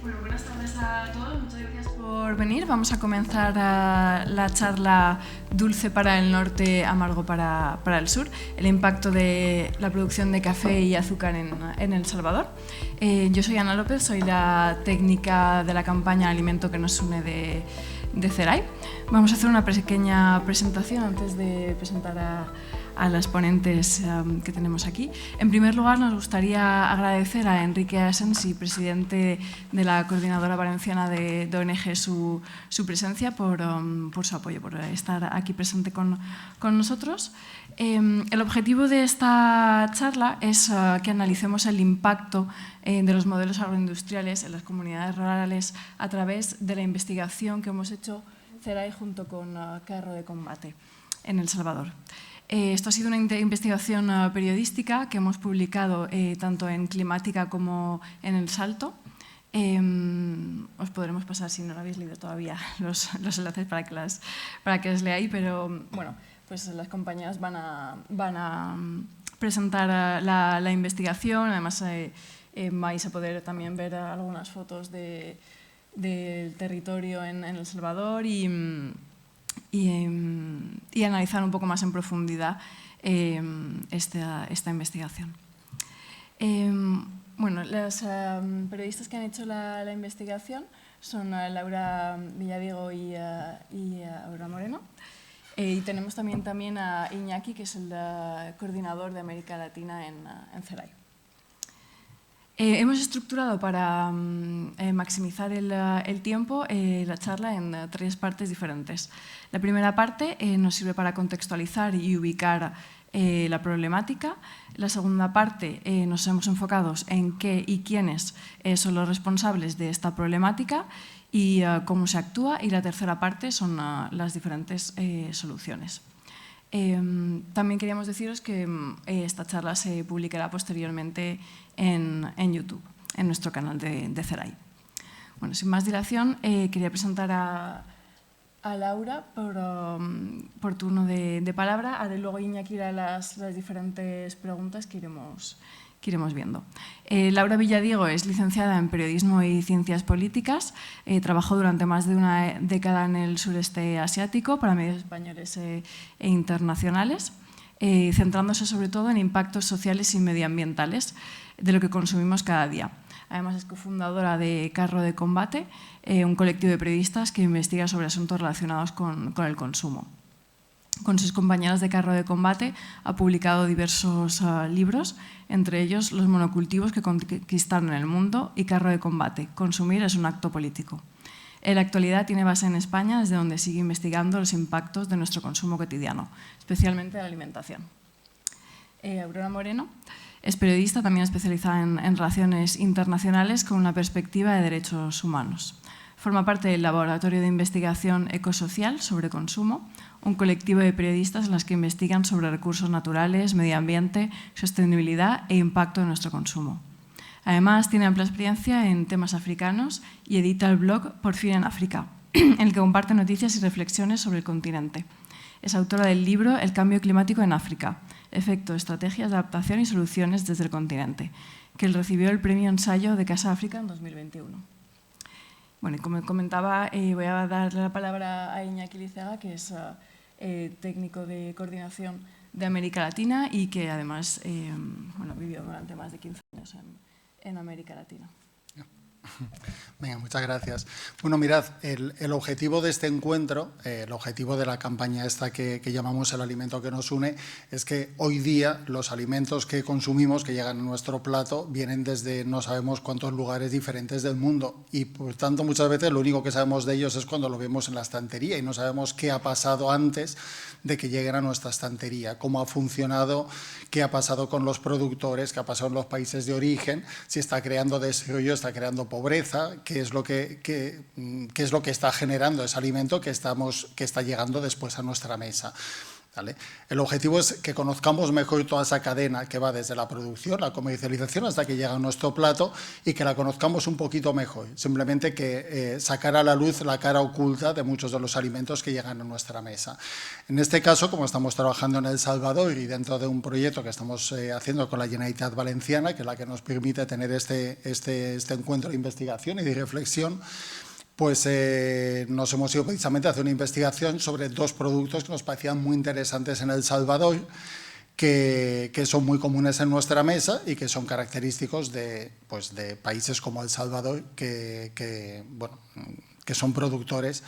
Bueno, buenas tardes a todos. Muchas gracias por venir. Vamos a comenzar la charla Dulce para el norte, amargo para el sur, el impacto de la producción de café y azúcar en El Salvador. Yo soy Ana López, soy la técnica de la campaña Alimento que nos une de CERAI. Vamos a hacer una pequeña presentación antes de presentar a las ponentes que tenemos aquí. En primer lugar, nos gustaría agradecer a Enrique Asensi, presidente de la Coordinadora Valenciana de ONG, su presencia, por su apoyo, por estar aquí presente con nosotros. El objetivo de esta charla es que analicemos el impacto de los modelos agroindustriales en las comunidades rurales a través de la investigación que hemos hecho CERAI junto con Carro de Combate en El Salvador. Esto ha sido una investigación periodística que hemos publicado tanto en Climática como en El Salto. Os podremos pasar, si no lo habéis leído todavía, los enlaces para que las leáis, pero bueno, pues las compañeras van a presentar la investigación. Además, vais a poder también ver algunas fotos del territorio en El Salvador y analizar un poco más en profundidad esta investigación. Bueno, las periodistas que han hecho la investigación son Laura Villadiego y Aura Moreno. Y tenemos también a Iñaki, que es el coordinador de América Latina en CERAI. Hemos estructurado para maximizar el tiempo la charla en 3 partes diferentes. La primera parte nos sirve para contextualizar y ubicar la problemática. La segunda parte nos hemos enfocado en qué y quiénes son los responsables de esta problemática y cómo se actúa. Y la tercera parte son las diferentes soluciones. También queríamos deciros que esta charla se publicará posteriormente en YouTube, en nuestro canal de CERAI. Bueno, sin más dilación, quería presentar a Laura por turno de palabra. Haré luego Iñaki las diferentes preguntas que iremos viendo. Laura Villadiego es licenciada en Periodismo y Ciencias Políticas. Trabajó durante más de una década en el sureste asiático para medios españoles e internacionales, centrándose sobre todo en impactos sociales y medioambientales de lo que consumimos cada día. Además, es cofundadora de Carro de Combate, un colectivo de periodistas que investiga sobre asuntos relacionados con el consumo. Con sus compañeras de Carro de Combate ha publicado diversos libros, entre ellos Los monocultivos que conquistaron el mundo y Carro de Combate, Consumir es un acto político. En la actualidad tiene base en España, desde donde sigue investigando los impactos de nuestro consumo cotidiano, especialmente de la alimentación. Aurora Moreno es periodista, también especializada en relaciones internacionales con una perspectiva de derechos humanos. Forma parte del Laboratorio de Investigación Ecosocial sobre Consumo, un colectivo de periodistas en los que investigan sobre recursos naturales, medio ambiente, sostenibilidad e impacto de nuestro consumo. Además, tiene amplia experiencia en temas africanos y edita el blog Por fin en África, en el que comparte noticias y reflexiones sobre el continente. Es autora del libro El cambio climático en África, efectos, estrategias de adaptación y soluciones desde el continente, que recibió el premio Ensayo de Casa África en 2021. Bueno, y como comentaba, voy a dar la palabra a Iñaki Liceaga, que es técnico de coordinación de América Latina y que además vivió durante más de 15 años en América Latina. Venga, muchas gracias. Bueno, mirad, el objetivo de este encuentro, el objetivo de la campaña esta que llamamos El alimento que nos une, es que hoy día los alimentos que consumimos, que llegan a nuestro plato, vienen desde no sabemos cuántos lugares diferentes del mundo y, por tanto, muchas veces lo único que sabemos de ellos es cuando lo vemos en la estantería y no sabemos qué ha pasado antes de que lleguen a nuestra estantería, cómo ha funcionado, qué ha pasado con los productores, qué ha pasado en los países de origen, si está creando desarrollo, está creando pobreza, qué es lo que está generando ese alimento que está llegando después a nuestra mesa. ¿vale? El objetivo es que conozcamos mejor toda esa cadena que va desde la producción, la comercialización, hasta que llega a nuestro plato y que la conozcamos un poquito mejor. Simplemente que sacar a la luz la cara oculta de muchos de los alimentos que llegan a nuestra mesa. En este caso, como estamos trabajando en El Salvador y dentro de un proyecto que estamos haciendo con la Generalitat Valenciana, que es la que nos permite tener este encuentro de investigación y de reflexión, pues nos hemos ido precisamente a hacer una investigación sobre 2 productos que nos parecían muy interesantes en El Salvador, que son muy comunes en nuestra mesa y que son característicos de países como El Salvador, que son productores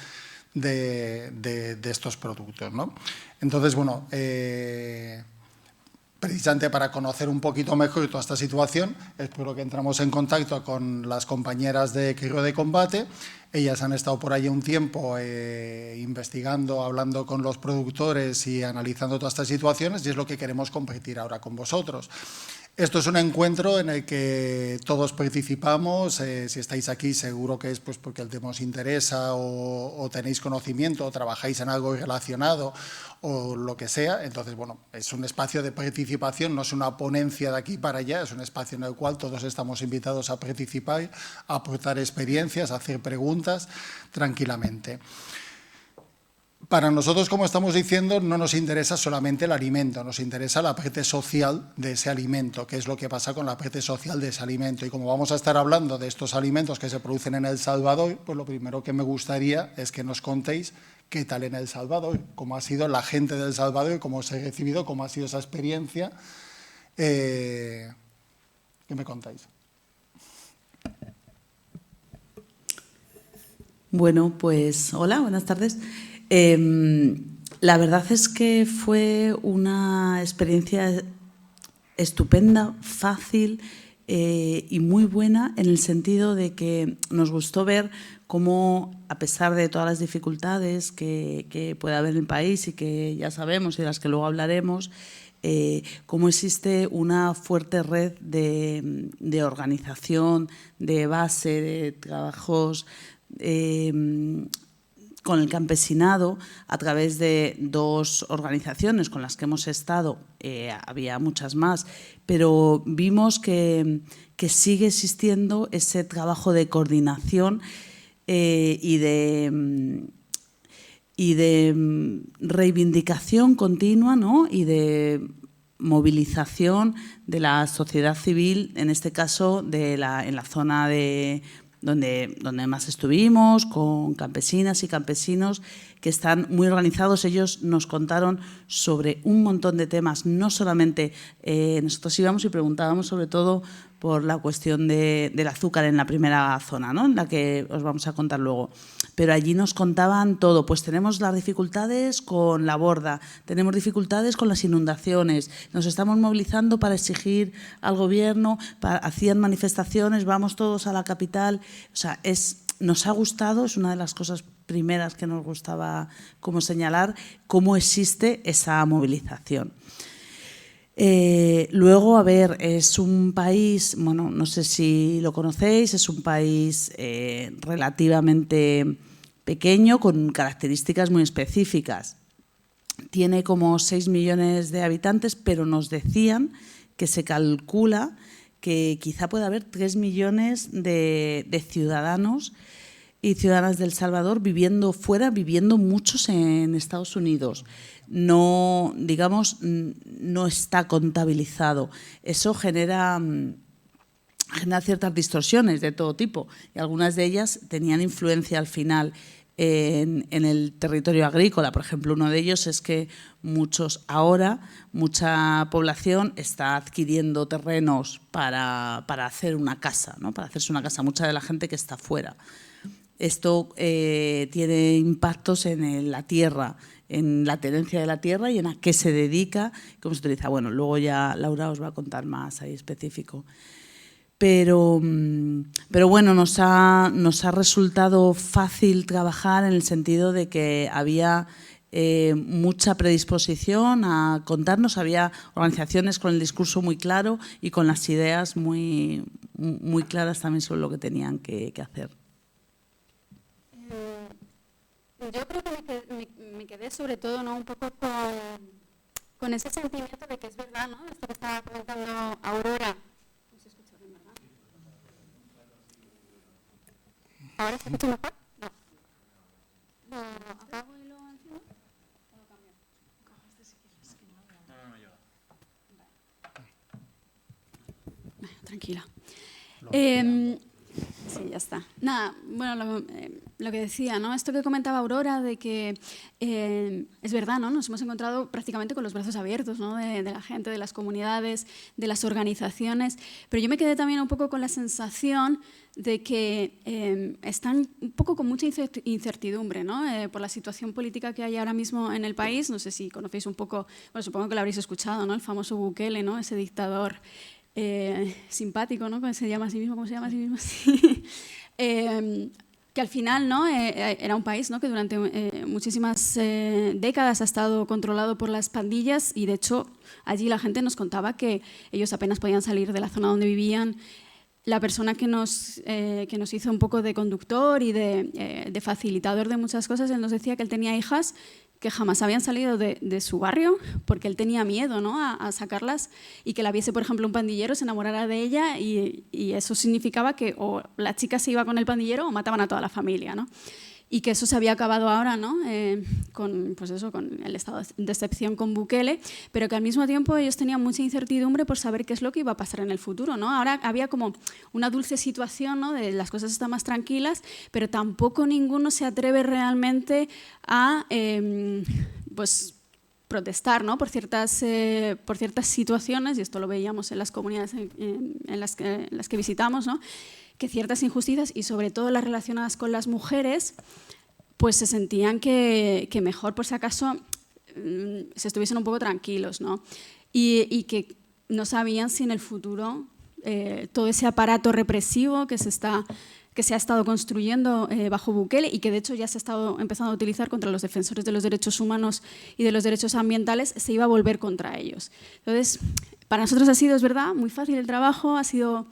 de estos productos, ¿no? Entonces, bueno, precisamente para conocer un poquito mejor toda esta situación, es por lo que entramos en contacto con las compañeras de Crio de Combate. Ellas han estado por ahí un tiempo investigando, hablando con los productores y analizando todas estas situaciones, y es lo que queremos compartir ahora con vosotros. Esto es un encuentro en el que todos participamos. Si estáis aquí, seguro que es pues porque el tema os interesa o tenéis conocimiento o trabajáis en algo relacionado o lo que sea. Entonces, bueno, es un espacio de participación, no es una ponencia de aquí para allá, es un espacio en el cual todos estamos invitados a participar, a aportar experiencias, a hacer preguntas tranquilamente. Para nosotros, como estamos diciendo, no nos interesa solamente el alimento, nos interesa la parte social de ese alimento, qué es lo que pasa con la parte social de ese alimento. Y como vamos a estar hablando de estos alimentos que se producen en El Salvador, pues lo primero que me gustaría es que nos contéis qué tal en El Salvador, cómo ha sido la gente de El Salvador, cómo os he recibido, cómo ha sido esa experiencia. ¿Qué me contáis? Bueno, pues hola, buenas tardes. La verdad es que fue una experiencia estupenda, fácil y muy buena, en el sentido de que nos gustó ver cómo, a pesar de todas las dificultades que puede haber en el país y que ya sabemos y de las que luego hablaremos, cómo existe una fuerte red de organización, de base, de trabajos con el campesinado, a través de 2 organizaciones con las que hemos estado. Había muchas más, pero vimos que sigue existiendo ese trabajo de coordinación y de reivindicación continua, ¿no? Y de movilización de la sociedad civil, en este caso en la zona donde más estuvimos, con campesinas y campesinos que están muy organizados. Ellos nos contaron sobre un montón de temas, no solamente nosotros íbamos y preguntábamos sobre todo por la cuestión del azúcar en la primera zona, ¿no? En la que os vamos a contar luego. Pero allí nos contaban todo. Pues tenemos las dificultades con la borda, tenemos dificultades con las inundaciones, nos estamos movilizando para exigir al gobierno, hacían manifestaciones, vamos todos a la capital. O sea, nos ha gustado, es una de las cosas primeras que nos gustaba como señalar, cómo existe esa movilización. Luego, a ver, es un país, bueno, no sé si lo conocéis, es un país relativamente pequeño, con características muy específicas. Tiene como 6 millones de habitantes, pero nos decían que se calcula que quizá pueda haber 3 millones de ciudadanos y ciudadanas de El Salvador viviendo fuera, viviendo muchos en Estados Unidos. No, digamos, no está contabilizado. Eso genera ciertas distorsiones de todo tipo, y algunas de ellas tenían influencia al final en el territorio agrícola. Por ejemplo, uno de ellos es que mucha población está adquiriendo terrenos para hacer una casa, ¿no? Para hacerse una casa, mucha de la gente que está fuera. Esto tiene impactos en la tierra, en la tenencia de la tierra y en a qué se dedica, cómo se utiliza. Bueno, luego ya Laura os va a contar más ahí específico. Pero bueno, nos ha resultado fácil trabajar, en el sentido de que había mucha predisposición a contarnos, había organizaciones con el discurso muy claro y con las ideas muy claras también sobre lo que tenían que hacer. Yo creo que me quedé sobre todo, ¿no?, un poco con ese sentimiento de que es verdad, ¿no?, esto que estaba comentando Aurora. ¿No se escucha bien, verdad? ¿Ahora se escucha mejor? No. ¿Lo apago y lo enciendo? ¿O lo cambio? Bueno, tranquila. Sí, ya está. Nada, bueno, lo que decía, ¿no? Esto que comentaba Aurora de que es verdad, ¿no? Nos hemos encontrado prácticamente con los brazos abiertos, ¿no?, de la gente, de las comunidades, de las organizaciones, pero yo me quedé también un poco con la sensación de que están un poco con mucha incertidumbre, ¿no?, por la situación política que hay ahora mismo en el país. No sé si conocéis un poco, bueno, supongo que lo habréis escuchado, ¿no?, el famoso Bukele, ¿no?, ese dictador simpático, ¿no?, ¿cómo se llama a sí mismo? Sí. Que al final, ¿no?, era un país, ¿no?, que durante muchísimas décadas ha estado controlado por las pandillas, y de hecho allí la gente nos contaba que ellos apenas podían salir de la zona donde vivían. La persona que nos hizo un poco de conductor y de facilitador de muchas cosas, él nos decía que él tenía hijas que jamás habían salido de su barrio porque él tenía miedo, ¿no?, a sacarlas, y que la viese, por ejemplo, un pandillero, se enamorara de ella, y eso significaba que o la chica se iba con el pandillero o mataban a toda la familia, ¿no? Y que eso se había acabado ahora, ¿no?, con el estado de excepción con Bukele, pero que al mismo tiempo ellos tenían mucha incertidumbre por saber qué es lo que iba a pasar en el futuro, ¿no? Ahora había como una dulce situación, ¿no?, de las cosas están más tranquilas, pero tampoco ninguno se atreve realmente a pues protestar, ¿no?, por ciertas situaciones, y esto lo veíamos en las comunidades en las que visitamos, ¿no?, que ciertas injusticias, y sobre todo las relacionadas con las mujeres, pues se sentían que mejor, por si acaso, se estuviesen un poco tranquilos, ¿no? Y que no sabían si en el futuro todo ese aparato represivo que se ha estado construyendo bajo Bukele, y que de hecho ya se ha estado empezando a utilizar contra los defensores de los derechos humanos y de los derechos ambientales, se iba a volver contra ellos. Entonces, para nosotros ha sido, es verdad, muy fácil el trabajo, ha sido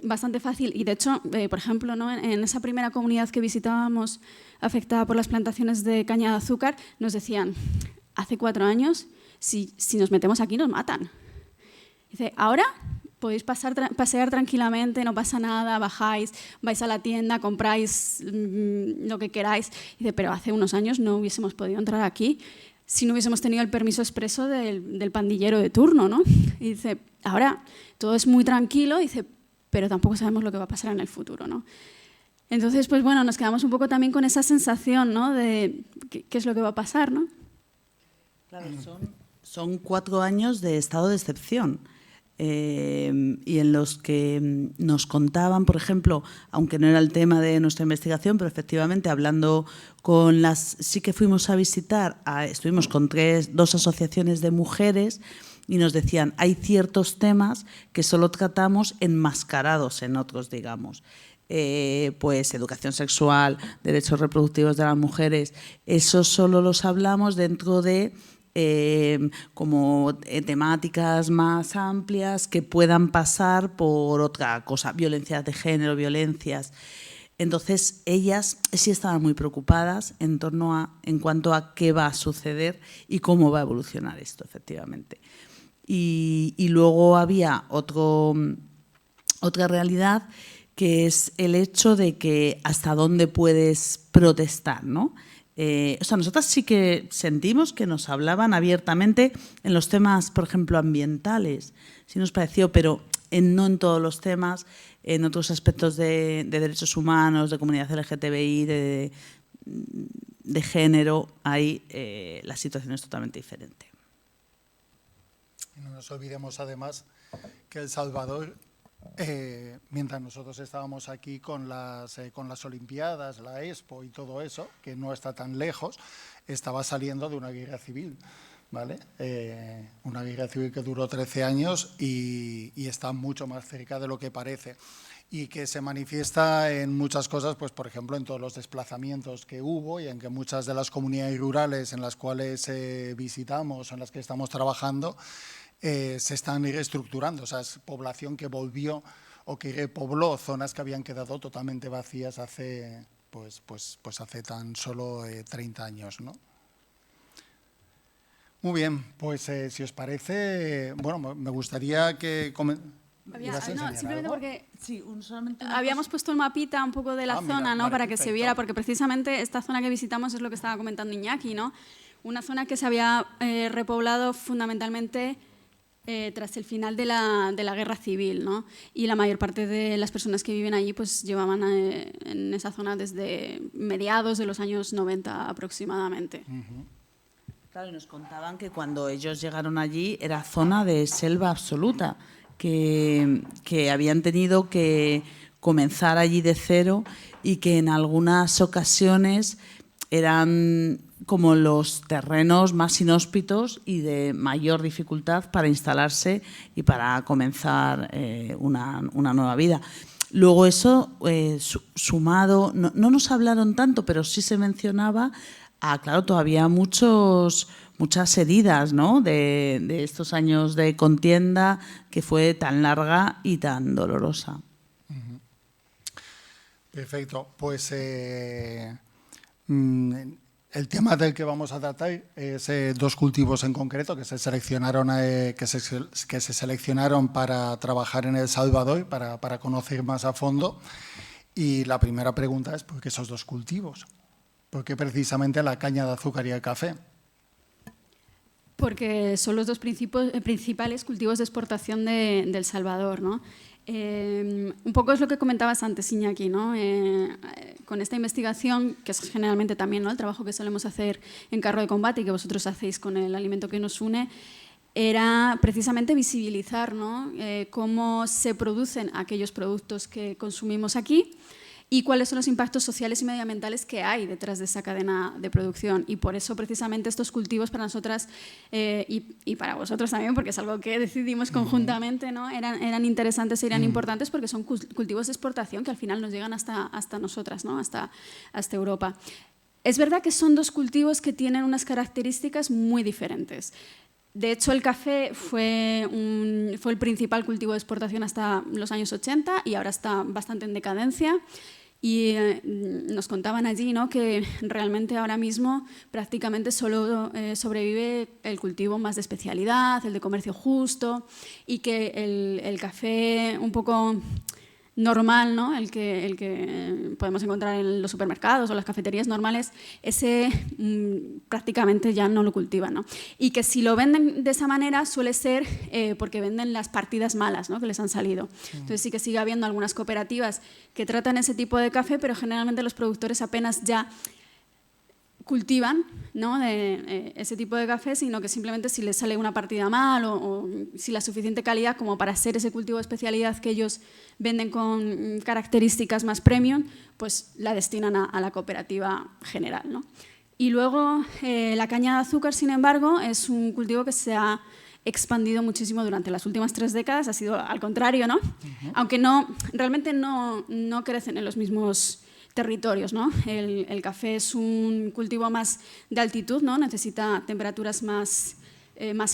bastante fácil, y de hecho, por ejemplo, ¿no?, en esa primera comunidad que visitábamos afectada por las plantaciones de caña de azúcar, nos decían, hace 4 años, si nos metemos aquí nos matan. Dice, ahora podéis pasear tranquilamente, no pasa nada, bajáis, vais a la tienda, compráis lo que queráis. Dice, pero hace unos años no hubiésemos podido entrar aquí si no hubiésemos tenido el permiso expreso del pandillero de turno, ¿no? Y dice, ahora todo es muy tranquilo, dice, pero tampoco sabemos lo que va a pasar en el futuro, ¿no? Entonces, pues bueno, nos quedamos un poco también con esa sensación, ¿no?, de qué es lo que va a pasar, ¿no? Claro, son 4 años de estado de excepción, y en los que nos contaban, por ejemplo, aunque no era el tema de nuestra investigación, pero efectivamente hablando con sí que fuimos a visitar, estuvimos con 2 asociaciones de mujeres, y nos decían, hay ciertos temas que solo tratamos enmascarados en otros, digamos. Pues educación sexual, derechos reproductivos de las mujeres, eso solo los hablamos dentro de temáticas más amplias que puedan pasar por otra cosa, violencias de género, violencias. Entonces, ellas sí estaban muy preocupadas en cuanto a qué va a suceder y cómo va a evolucionar esto, efectivamente. Y luego había otra realidad, que es el hecho de que hasta dónde puedes protestar, ¿no? Nosotras sí que sentimos que nos hablaban abiertamente en los temas, por ejemplo, ambientales. Sí nos pareció, pero no en todos los temas, en otros aspectos de derechos humanos, de comunidad LGTBI, de género, ahí la situación es totalmente diferente. Y no nos olvidemos, además, que El Salvador, mientras nosotros estábamos aquí con las Olimpiadas, la Expo y todo eso, que no está tan lejos, estaba saliendo de una guerra civil, ¿vale? Una guerra civil que duró 13 años y está mucho más cerca de lo que parece. Y que se manifiesta en muchas cosas, pues por ejemplo, en todos los desplazamientos que hubo y en que muchas de las comunidades rurales en las cuales visitamos, en las que estamos trabajando, se están reestructurando. O sea, es población que volvió o que repobló zonas que habían quedado totalmente vacías hace pues hace tan solo 30 años, ¿no? Muy bien, pues si os parece, bueno, me gustaría que... simplemente porque sí, solamente habíamos puesto el mapita un poco de la zona, ¿no? Vale, para que perfecto. se viera, porque precisamente esta zona que visitamos es lo que estaba comentando Iñaki, ¿no? Una zona que se había repoblado fundamentalmente tras el final de la guerra civil, ¿no? Y la mayor parte de las personas que viven allí pues llevaban en esa zona desde mediados de los años 90 aproximadamente. Claro, y nos contaban que cuando ellos llegaron allí era zona de selva absoluta, que habían tenido que comenzar allí de cero y que en algunas ocasiones eran como los terrenos más inhóspitos y de mayor dificultad para instalarse y para comenzar una nueva vida. Luego eso, sumado, no nos hablaron tanto, pero sí se mencionaba, claro, todavía muchas heridas, ¿no? de estos años de contienda que fue tan larga y tan dolorosa. Perfecto, pues el tema del que vamos a tratar es dos cultivos en concreto que se seleccionaron para trabajar en El Salvador, para conocer más a fondo. Y la primera pregunta es, ¿por qué esos dos cultivos? ¿Por qué precisamente la caña de azúcar y el café? Porque son los dos principales cultivos de exportación de El Salvador, ¿no? Un poco es lo que comentabas antes, Iñaki, ¿no? Con esta investigación, que es generalmente también, ¿no?, el trabajo que solemos hacer en Carro de Combate y que vosotros hacéis con el alimento que nos une, era precisamente visibilizar, ¿no?, cómo se producen aquellos productos que consumimos aquí y cuáles son los impactos sociales y medioambientales que hay detrás de esa cadena de producción. Y por eso, precisamente, estos cultivos para nosotras y para vosotros también, porque es algo que decidimos conjuntamente, ¿no?, eran interesantes y eran importantes porque son cultivos de exportación que al final nos llegan hasta nosotras, ¿no?, hasta Europa. Es verdad que son dos cultivos que tienen unas características muy diferentes. De hecho, el café fue el principal cultivo de exportación hasta los años 80 y ahora está bastante en decadencia. Y nos contaban allí, ¿no?, que realmente ahora mismo prácticamente solo sobrevive el cultivo más de especialidad, el de comercio justo, y que el café un poco normal, ¿no?, el que podemos encontrar en los supermercados o las cafeterías normales, ese prácticamente ya no lo cultivan, ¿no? Y que si lo venden de esa manera suele ser porque venden las partidas malas, ¿no?, que les han salido. Entonces sí que sigue habiendo algunas cooperativas que tratan ese tipo de café, pero generalmente los productores apenas ya cultivan, ¿no?, ese tipo de café, sino que simplemente si les sale una partida mal o si la suficiente calidad como para ser ese cultivo de especialidad que ellos venden con características más premium, pues la destinan a la cooperativa general, ¿no? Y luego la caña de azúcar, sin embargo, es un cultivo que se ha expandido muchísimo durante las últimas 3 décadas, ha sido al contrario, ¿no? Aunque realmente no crecen en los mismos territorios, ¿no? El café es un cultivo más de altitud, ¿no? Necesita temperaturas más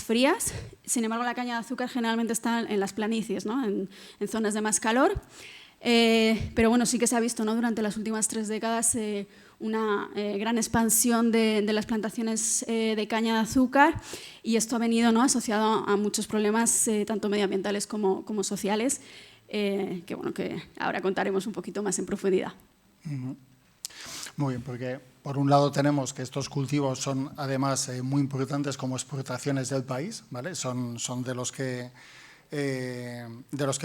frías. Sin embargo, la caña de azúcar generalmente está en las planicies, ¿no?, en zonas de más calor. Pero bueno, sí que se ha visto, ¿no?, durante las últimas 3 décadas una gran expansión de las plantaciones de caña de azúcar, y esto ha venido, ¿no?, asociado a muchos problemas tanto medioambientales como sociales, que ahora contaremos un poquito más en profundidad. Muy bien, porque por un lado tenemos que estos cultivos son además muy importantes como exportaciones del país, ¿vale? Son de los que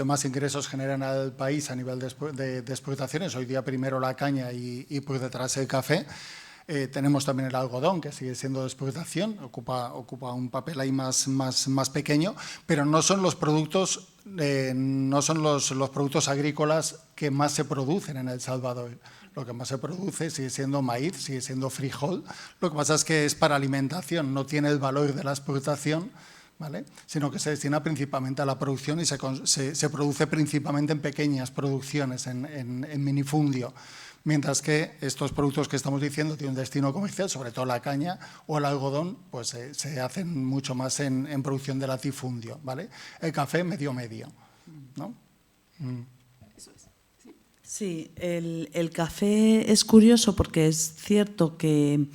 más ingresos generan al país a nivel de exportaciones. Hoy día primero la caña y por detrás el café. Tenemos también el algodón, que sigue siendo de exportación, ocupa un papel ahí más pequeño, pero no son los productos los productos agrícolas que más se producen en El Salvador. Lo que más se produce sigue siendo maíz, sigue siendo frijol. Lo que pasa es que es para alimentación, no tiene el valor de la exportación, ¿vale?, sino que se destina principalmente a la producción y se produce principalmente en pequeñas producciones, en minifundio. Mientras que estos productos que estamos diciendo tienen un destino comercial, sobre todo la caña o el algodón, pues se hacen mucho más en producción de latifundio, ¿vale? El café medio, ¿no? Eso es, sí. Sí, el café es curioso porque es cierto que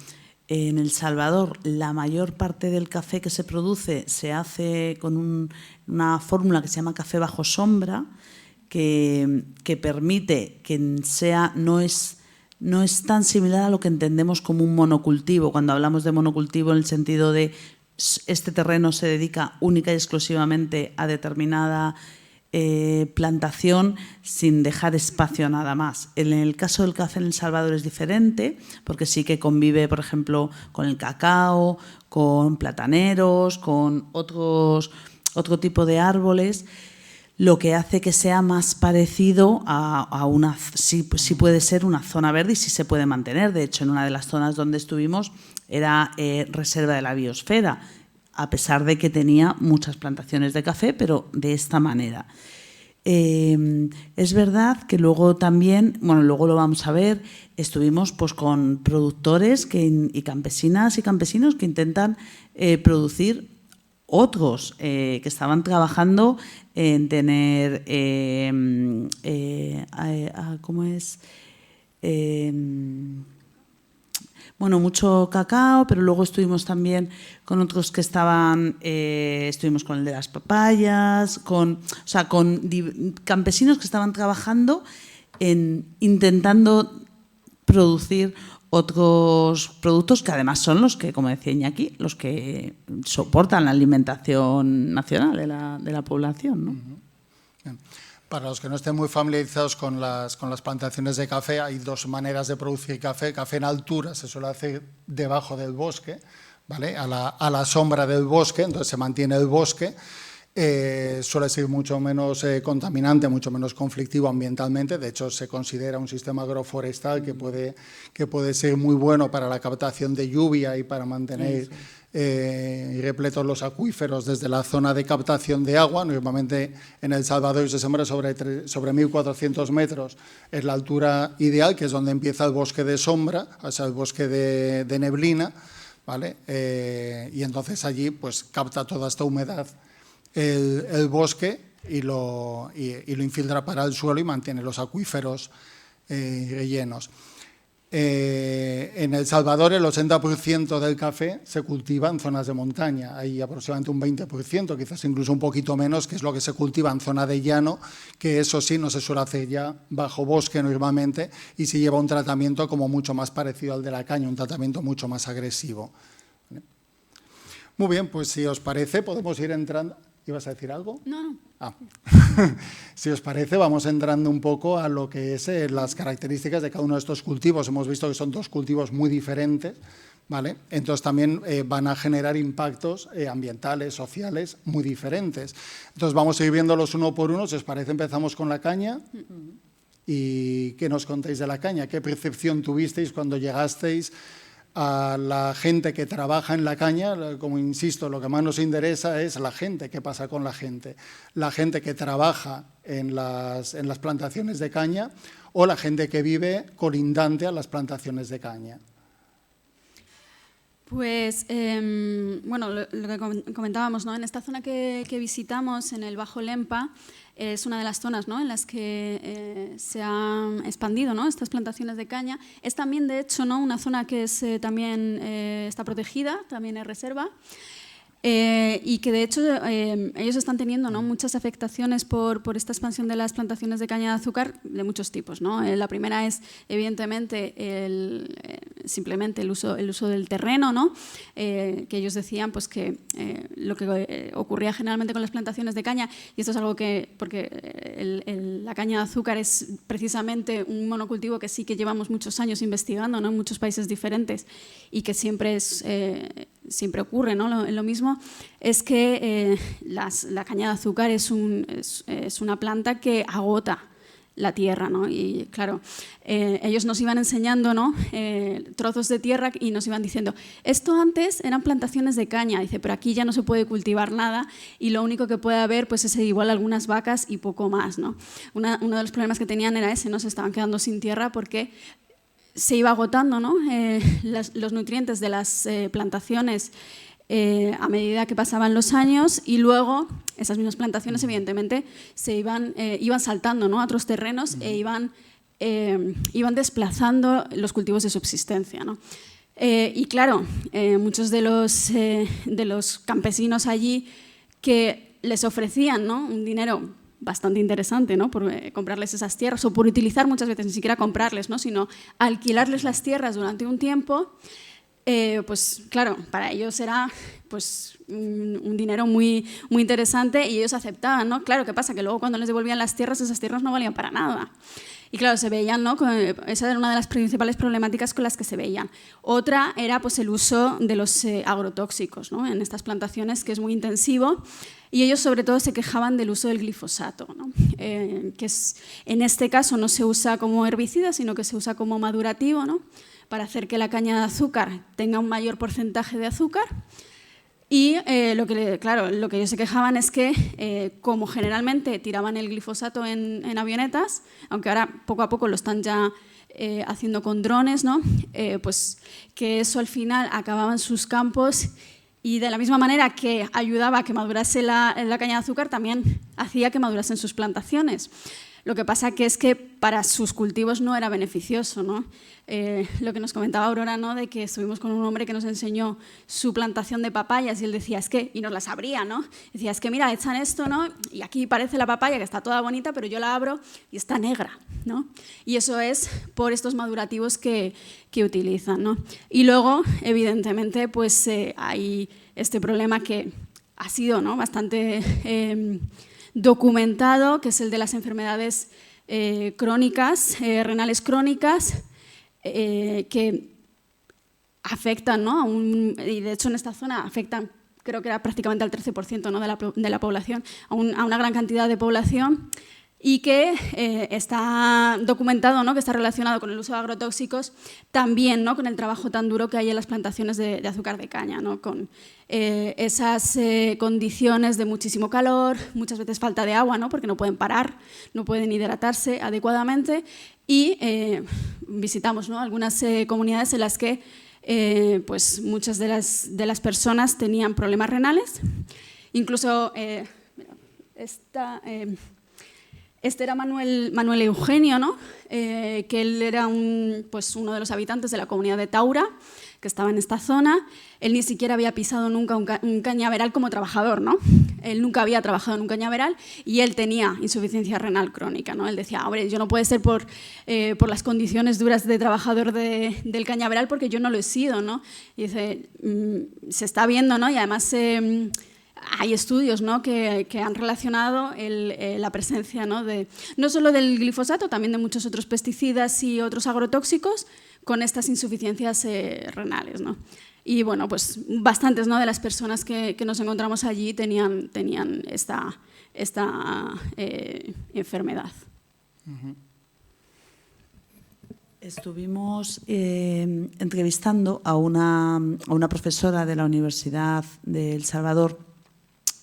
en El Salvador la mayor parte del café que se produce se hace con una fórmula que se llama café bajo sombra, que permite que no es tan similar a lo que entendemos como un monocultivo. Cuando hablamos de monocultivo en el sentido de este terreno se dedica única y exclusivamente a determinada plantación sin dejar espacio a nada más. En el caso del café en El Salvador es diferente porque sí que convive, por ejemplo, con el cacao, con plataneros, con otro tipo de árboles, lo que hace que sea más parecido a una, sí puede ser una zona verde y sí se puede mantener. De hecho, en una de las zonas donde estuvimos era reserva de la biosfera, a pesar de que tenía muchas plantaciones de café, pero de esta manera. Es verdad que luego también, bueno, luego lo vamos a ver, estuvimos pues con productores y campesinas y campesinos que intentan producir otros que estaban trabajando en tener, ¿cómo es? Bueno, mucho cacao, pero luego estuvimos también con otros que estuvimos con el de las papayas, con campesinos que estaban trabajando en intentando producir otros productos que además son los que, como decía Iñaki, los que soportan la alimentación nacional de la población, ¿no? Bien. Para los que no estén muy familiarizados con las plantaciones de café, hay dos maneras de producir café. Café en altura se suele hacer debajo del bosque, ¿vale? A la sombra del bosque, entonces se mantiene el bosque. Suele ser mucho menos contaminante, mucho menos conflictivo ambientalmente. De hecho, se considera un sistema agroforestal que puede ser muy bueno para la captación de lluvia y para mantener repletos los acuíferos desde la zona de captación de agua. Normalmente en El Salvador se siembra sobre 1.400 metros, es la altura ideal, que es donde empieza el bosque de sombra, o sea, el bosque de neblina, ¿vale? Y entonces allí pues capta toda esta humedad el bosque y lo infiltra para el suelo y mantiene los acuíferos rellenos. En El Salvador el 80% del café se cultiva en zonas de montaña, hay aproximadamente un 20%, quizás incluso un poquito menos, que es lo que se cultiva en zona de llano, que eso sí no se suele hacer ya bajo bosque normalmente y se lleva un tratamiento como mucho más parecido al de la caña, un tratamiento mucho más agresivo. Muy bien, pues si os parece podemos ir entrando. ¿Ibas a decir algo? No. Si os parece, vamos entrando un poco a lo que es las características de cada uno de estos cultivos. Hemos visto que son dos cultivos muy diferentes, ¿vale? Entonces también van a generar impactos ambientales, sociales muy diferentes. Entonces vamos a ir viéndolos uno por uno. Si os parece, empezamos con la caña. ¿Y qué nos contáis de la caña? ¿Qué percepción tuvisteis cuando llegasteis a la gente que trabaja en la caña? Como insisto, lo que más nos interesa es la gente, qué pasa con la gente que trabaja en las plantaciones de caña o la gente que vive colindante a las plantaciones de caña. Pues, bueno, lo que comentábamos, ¿no? En esta zona que visitamos, en el Bajo Lempa, es una de las zonas, ¿no?, en las que se han expandido, ¿no?, estas plantaciones de caña. Es también, de hecho, ¿no?, una zona que también está protegida, también es reserva. Y que de hecho ellos están teniendo, ¿no?, muchas afectaciones por esta expansión de las plantaciones de caña de azúcar de muchos tipos, ¿no? La primera es evidentemente simplemente el uso del terreno, ¿no? Que ellos decían pues que lo que ocurría generalmente con las plantaciones de caña, y esto es algo que, porque la caña de azúcar es precisamente un monocultivo que sí que llevamos muchos años investigando, ¿no?, en muchos países diferentes y que siempre ocurre, ¿no?, lo mismo, es que la caña de azúcar es una planta que agota la tierra, ¿no? Y claro, ellos nos iban enseñando, ¿no?, trozos de tierra y nos iban diciendo, esto antes eran plantaciones de caña, dice, pero aquí ya no se puede cultivar nada y lo único que puede haber pues es igual algunas vacas y poco más, ¿no? Uno de los problemas que tenían era ese, ¿no? Se estaban quedando sin tierra porque se iba agotando, ¿no?, los nutrientes de las plantaciones a medida que pasaban los años, y luego esas mismas plantaciones evidentemente iban saltando, ¿no?, a otros terrenos e iban iban desplazando los cultivos de subsistencia, ¿no? Y claro, muchos de los campesinos allí que les ofrecían, ¿no?, un dinero bastante interesante, ¿no?, por comprarles esas tierras o por utilizar muchas veces, ni siquiera comprarles, ¿no?, sino alquilarles las tierras durante un tiempo, pues claro, para ellos era pues, un dinero muy, muy interesante y ellos aceptaban, ¿no? Claro, ¿qué pasa? Que luego cuando les devolvían las tierras, esas tierras no valían para nada. Y claro, se veían, ¿no? Esa era una de las principales problemáticas con las que se veían. Otra era pues, el uso de los agrotóxicos, ¿no?, en estas plantaciones, que es muy intensivo, y ellos sobre todo se quejaban del uso del glifosato, ¿no?, que en este caso no se usa como herbicida, sino que se usa como madurativo, ¿no?, para hacer que la caña de azúcar tenga un mayor porcentaje de azúcar. Y lo que ellos se quejaban es que, como generalmente tiraban el glifosato en avionetas, aunque ahora poco a poco lo están ya haciendo con drones, ¿no?, pues que eso al final acababa en sus campos y de la misma manera que ayudaba a que madurase la caña de azúcar, también hacía que madurasen sus plantaciones. Lo que pasa que es que para sus cultivos no era beneficioso, ¿no? Lo que nos comentaba Aurora, ¿no?, de que estuvimos con un hombre que nos enseñó su plantación de papayas y él decía, es que, y nos las abría, ¿no? Decía, es que mira, echan esto, ¿no?, y aquí parece la papaya que está toda bonita, pero yo la abro y está negra, ¿no? Y eso es por estos madurativos que utilizan, ¿no? Y luego, evidentemente, pues hay este problema que ha sido, ¿no?, bastante documentado, que es el de las enfermedades crónicas, renales crónicas, que afectan, ¿no?, y de hecho en esta zona afectan, creo que era prácticamente al 13%, ¿no?, de la población, a una gran cantidad de población, y que está documentado, ¿no?, que está relacionado con el uso de agrotóxicos, también, ¿no?, con el trabajo tan duro que hay en las plantaciones de azúcar de caña, ¿no?, con esas condiciones de muchísimo calor, muchas veces falta de agua, ¿no?, porque no pueden parar, no pueden hidratarse adecuadamente, y visitamos, ¿no?, algunas comunidades en las que pues muchas de las personas tenían problemas renales, incluso este era Manuel Eugenio, ¿no?, que él era uno de los habitantes de la comunidad de Taura, que estaba en esta zona. Él ni siquiera había pisado nunca un cañaveral como trabajador, ¿no? Él nunca había trabajado en un cañaveral y él tenía insuficiencia renal crónica, ¿no? Él decía, hombre, yo no puede ser por las condiciones duras de trabajador del cañaveral porque yo no lo he sido, ¿no? Y dice, se está viendo, ¿no?, y además hay estudios, ¿no?, que han relacionado la presencia, ¿no?, no solo del glifosato, también de muchos otros pesticidas y otros agrotóxicos con estas insuficiencias renales, ¿no? Y bueno, pues bastantes, ¿no?, de las personas que nos encontramos allí tenían esta enfermedad. Estuvimos entrevistando a una profesora de la Universidad de El Salvador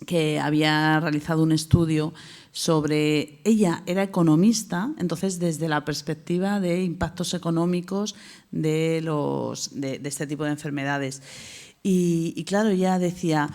que había realizado un estudio sobre, ella era economista, entonces desde la perspectiva de impactos económicos de este tipo de enfermedades. Y claro, ella decía,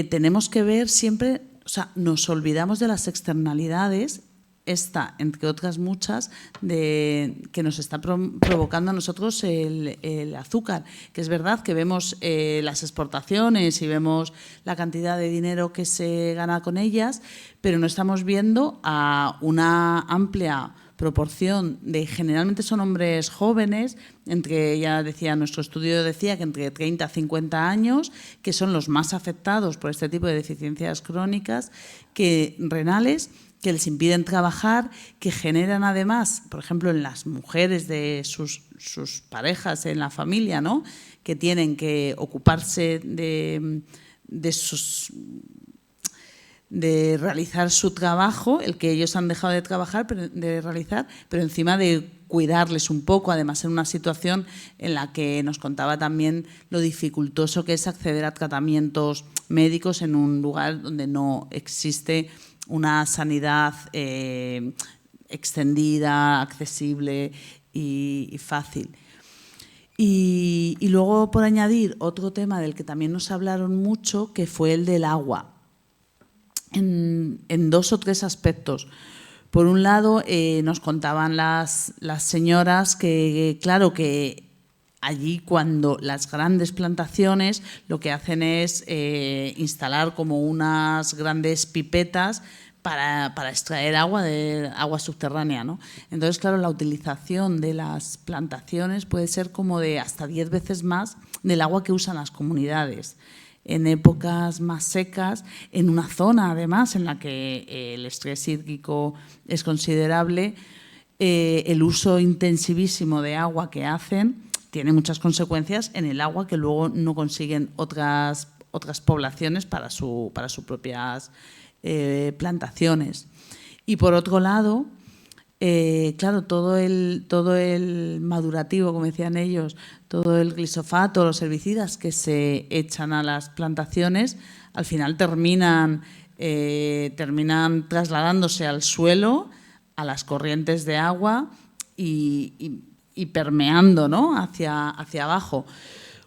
tenemos que ver siempre, o sea, nos olvidamos de las externalidades, esta, entre otras muchas, que nos está provocando a nosotros el azúcar, que es verdad que vemos las exportaciones y vemos la cantidad de dinero que se gana con ellas, pero no estamos viendo a una amplia proporción de, generalmente son hombres jóvenes, nuestro estudio decía que entre 30 a 50 años, que son los más afectados por este tipo de deficiencias crónicas renales, que les impiden trabajar, que generan además, por ejemplo, en las mujeres de sus parejas en la familia, ¿no?, que tienen que ocuparse de realizar su trabajo, el que ellos han dejado de trabajar, de realizar, pero encima de cuidarles un poco, además en una situación en la que nos contaba también lo dificultoso que es acceder a tratamientos médicos en un lugar donde no existe una sanidad extendida, accesible y fácil. Y luego, por añadir, otro tema del que también nos hablaron mucho, que fue el del agua, en 2 o 3 aspectos. Por un lado, nos contaban las señoras que, claro, que allí cuando las grandes plantaciones lo que hacen es instalar como unas grandes pipetas para extraer agua subterránea, ¿no? Entonces, claro, la utilización de las plantaciones puede ser como de hasta 10 veces más del agua que usan las comunidades. En épocas más secas, en una zona además en la que el estrés hídrico es considerable, el uso intensivísimo de agua que hacen tiene muchas consecuencias en el agua que luego no consiguen otras poblaciones para sus propias plantaciones. Y por otro lado, claro, todo el madurativo, como decían ellos, todo el glifosato, los herbicidas que se echan a las plantaciones, al final terminan trasladándose al suelo, a las corrientes de agua y permeando, ¿no?, hacia abajo.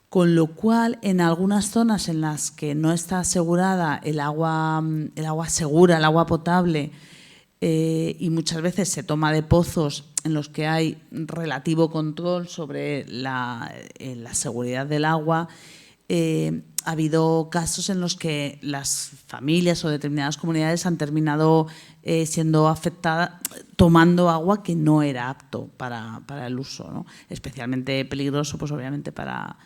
Con lo cual, en algunas zonas en las que no está asegurada el agua segura, el agua potable, y muchas veces se toma de pozos en los que hay relativo control sobre la seguridad del agua, ha habido casos en los que las familias o determinadas comunidades han terminado siendo afectadas tomando agua que no era apto para el uso, ¿no? Especialmente peligroso, pues obviamente para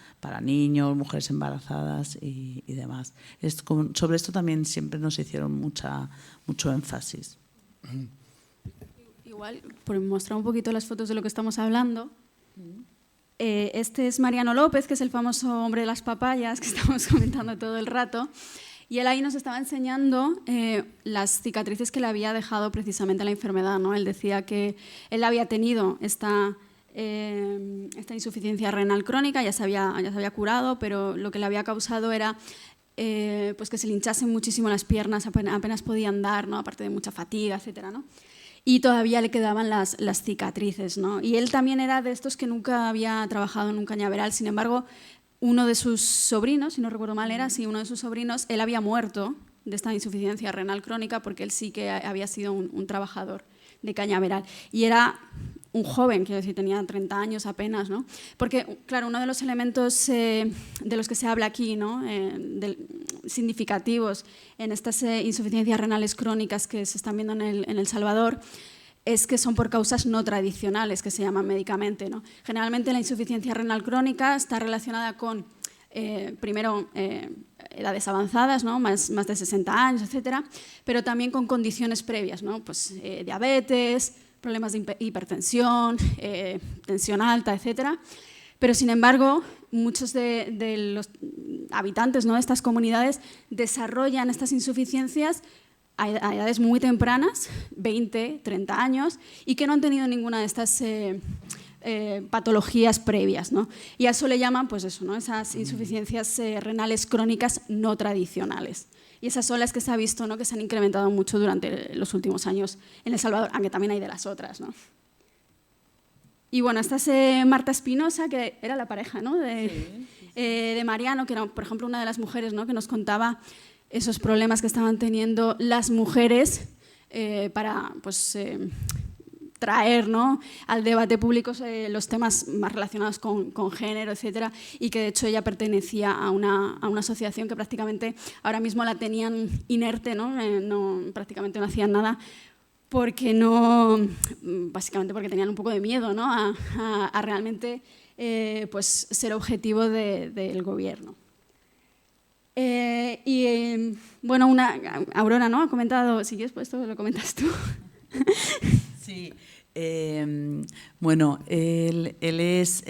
niños, mujeres embarazadas y demás. Sobre esto también siempre nos hicieron mucho énfasis. Igual, por mostrar un poquito las fotos de lo que estamos hablando, este es Mariano López, que es el famoso hombre de las papayas que estamos comentando todo el rato, y él ahí nos estaba enseñando las cicatrices que le había dejado precisamente la enfermedad, ¿no? Él decía que él había tenido esta insuficiencia renal crónica, ya se había curado, pero lo que le había causado era pues que se le hinchasen muchísimo las piernas, apenas podía andar, ¿no?, aparte de mucha fatiga, etcétera, ¿no? Y todavía le quedaban las cicatrices, ¿no? Y él también era de estos que nunca había trabajado en un cañaveral. Sin embargo, uno de sus sobrinos, si no recuerdo mal uno de sus sobrinos, él había muerto de esta insuficiencia renal crónica porque él sí que había sido un trabajador de cañaveral. Y era un joven, quiero decir, tenía 30 años apenas, ¿no? Porque, claro, uno de los elementos de los que se habla aquí, ¿no?, significativos en estas insuficiencias renales crónicas que se están viendo en El Salvador es que son por causas no tradicionales, que se llaman médicamente, ¿no? Generalmente la insuficiencia renal crónica está relacionada con, primero, edades avanzadas, ¿no?, más de 60 años, etcétera, pero también con condiciones previas, ¿no?, pues diabetes, problemas de hipertensión, tensión alta, etcétera. Pero, sin embargo, muchos de los habitantes, ¿no?, de estas comunidades desarrollan estas insuficiencias a edades muy tempranas, 20, 30 años, y que no han tenido ninguna de estas patologías previas, ¿no? Y a eso le llaman, pues eso, ¿no?, esas insuficiencias renales crónicas no tradicionales. Y esas son las que se ha visto, ¿no?, que se han incrementado mucho durante los últimos años en El Salvador, aunque también hay de las otras, ¿no? Y bueno, esta es Marta Espinosa, que era la pareja, ¿no?, de Mariano, que era, por ejemplo, una de las mujeres, ¿no?, que nos contaba esos problemas que estaban teniendo las mujeres para, pues, traer, ¿no?, al debate público los temas más relacionados con género, etcétera, y que de hecho ella pertenecía a una asociación que prácticamente ahora mismo la tenían inerte, ¿no? Prácticamente no hacían nada, básicamente porque tenían un poco de miedo, ¿no?, a realmente pues ser objetivo del gobierno. Bueno, Aurora, ¿no?, ha comentado, si quieres, pues esto lo comentas tú. Sí, bueno, él es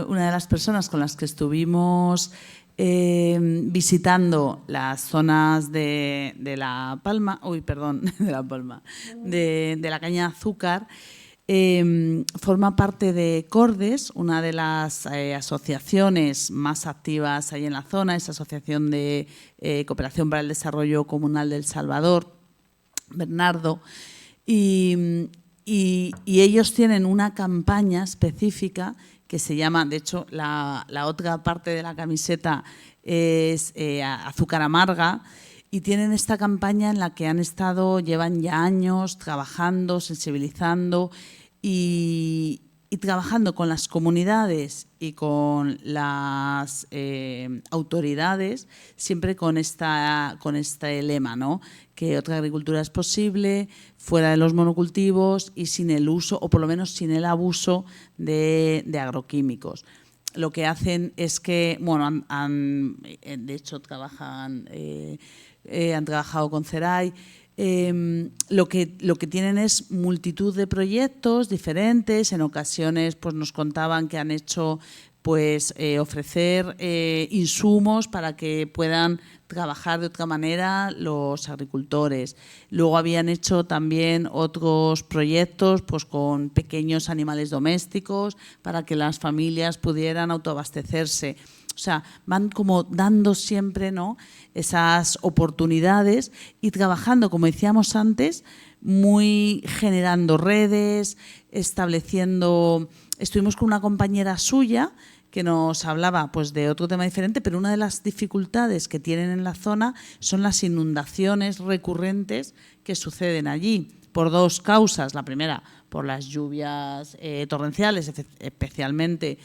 una de las personas con las que estuvimos visitando las zonas de La Palma, de la caña de azúcar. Forma parte de Cordes, una de las asociaciones más activas ahí en la zona, esa Asociación de Cooperación para el Desarrollo Comunal del Salvador, Bernardo, y ellos tienen una campaña específica que se llama, de hecho, la otra parte de la camiseta es azúcar amarga, y tienen esta campaña en la que llevan ya años trabajando, sensibilizando y trabajando con las comunidades y con las autoridades, siempre con este lema, ¿no? Que otra agricultura es posible, fuera de los monocultivos y sin el uso, o por lo menos sin el abuso de agroquímicos. Lo que hacen es que, bueno, de hecho han trabajado con CERAI. Lo que tienen es multitud de proyectos diferentes. En ocasiones pues nos contaban que han hecho ofrecer insumos para que puedan trabajar de otra manera los agricultores. Luego habían hecho también otros proyectos pues con pequeños animales domésticos para que las familias pudieran autoabastecerse. O sea, van como dando siempre, ¿no?, esas oportunidades y trabajando, como decíamos antes, muy generando redes, estableciendo. Estuvimos con una compañera suya que nos hablaba pues de otro tema diferente, pero una de las dificultades que tienen en la zona son las inundaciones recurrentes que suceden allí, por dos causas. La primera, por las lluvias torrenciales, especialmente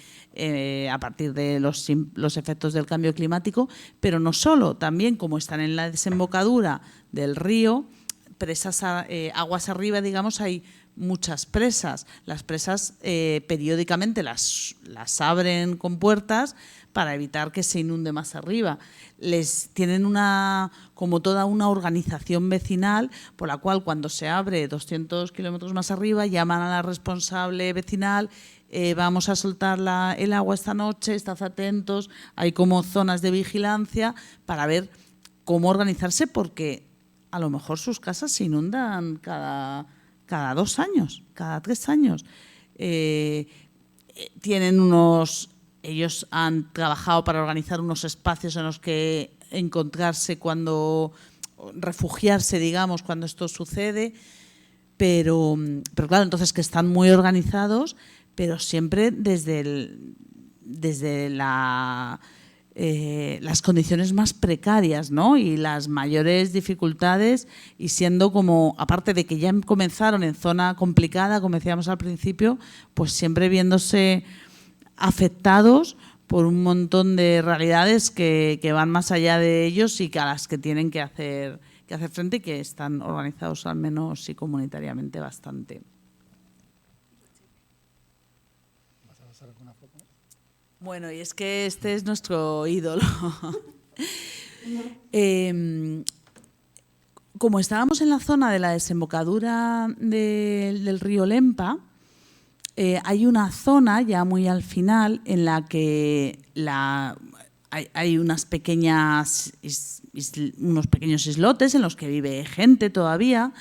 a partir de los efectos del cambio climático, pero no solo, también como están en la desembocadura del río, presas aguas arriba, digamos, hay muchas presas. Las presas periódicamente las abren con puertas para evitar que se inunde más arriba. Tienen como toda una organización vecinal por la cual cuando se abre 200 kilómetros más arriba llaman a la responsable vecinal, vamos a soltar el agua esta noche, estad atentos. Hay como zonas de vigilancia para ver cómo organizarse, porque a lo mejor sus casas se inundan cada 2 años, cada 3 años. Ellos han trabajado para organizar unos espacios en los que refugiarse, digamos, cuando esto sucede, pero claro, entonces que están muy organizados, pero siempre desde las condiciones más precarias, ¿no?, y las mayores dificultades, y siendo como, aparte de que ya comenzaron en zona complicada, como decíamos al principio, pues siempre viéndose afectados por un montón de realidades que van más allá de ellos y a las que tienen que hacer frente, y que están organizados al menos y comunitariamente bastante. Bueno, y es que este es nuestro ídolo. Como estábamos en la zona de la desembocadura del río Lempa, hay una zona ya muy al final en la que hay unos pequeños islotes en los que vive gente todavía.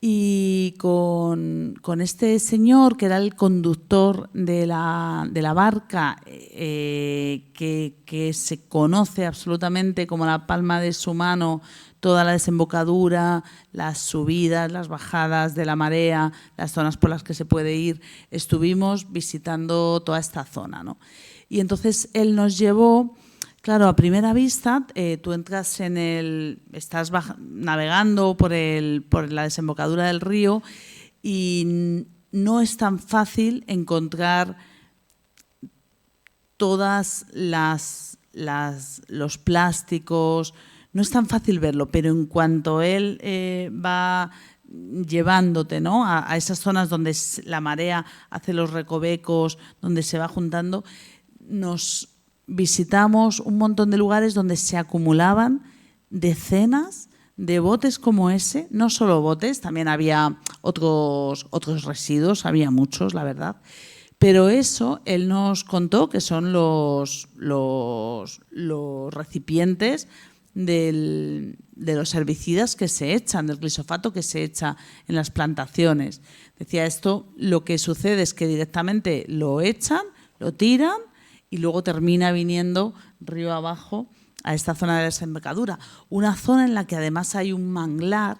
Y con este señor, que era el conductor de la barca, que se conoce absolutamente como la palma de su mano, toda la desembocadura, las subidas, las bajadas de la marea, las zonas por las que se puede ir, estuvimos visitando toda esta zona, ¿no? Y entonces él nos llevó. Claro, a primera vista, tú entras estás navegando por la desembocadura del río y no es tan fácil encontrar todas los plásticos, no es tan fácil verlo, pero en cuanto él va llevándote, ¿no?, a esas zonas donde la marea hace los recovecos, donde se va juntando, visitamos un montón de lugares donde se acumulaban decenas de botes como ese, no solo botes, también había otros residuos, había muchos, la verdad. Pero eso, él nos contó que son los recipientes de los herbicidas que se echan, del glifosato que se echa en las plantaciones. Decía, esto lo que sucede es que directamente lo echan, lo tiran, y luego termina viniendo río abajo a esta zona de desembocadura. Una zona en la que además hay un manglar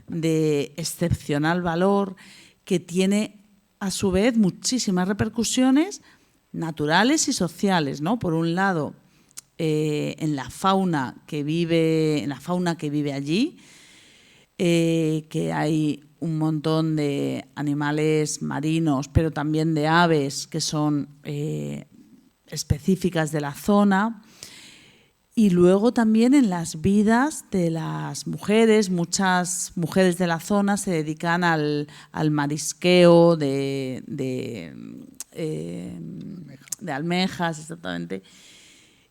de excepcional valor que tiene a su vez muchísimas repercusiones naturales y sociales, ¿no? Por un lado, en la fauna que vive allí, que hay un montón de animales marinos, pero también de aves que son específicas de la zona. Y luego también en las vidas de las mujeres, muchas mujeres de la zona se dedican al marisqueo de almejas, exactamente.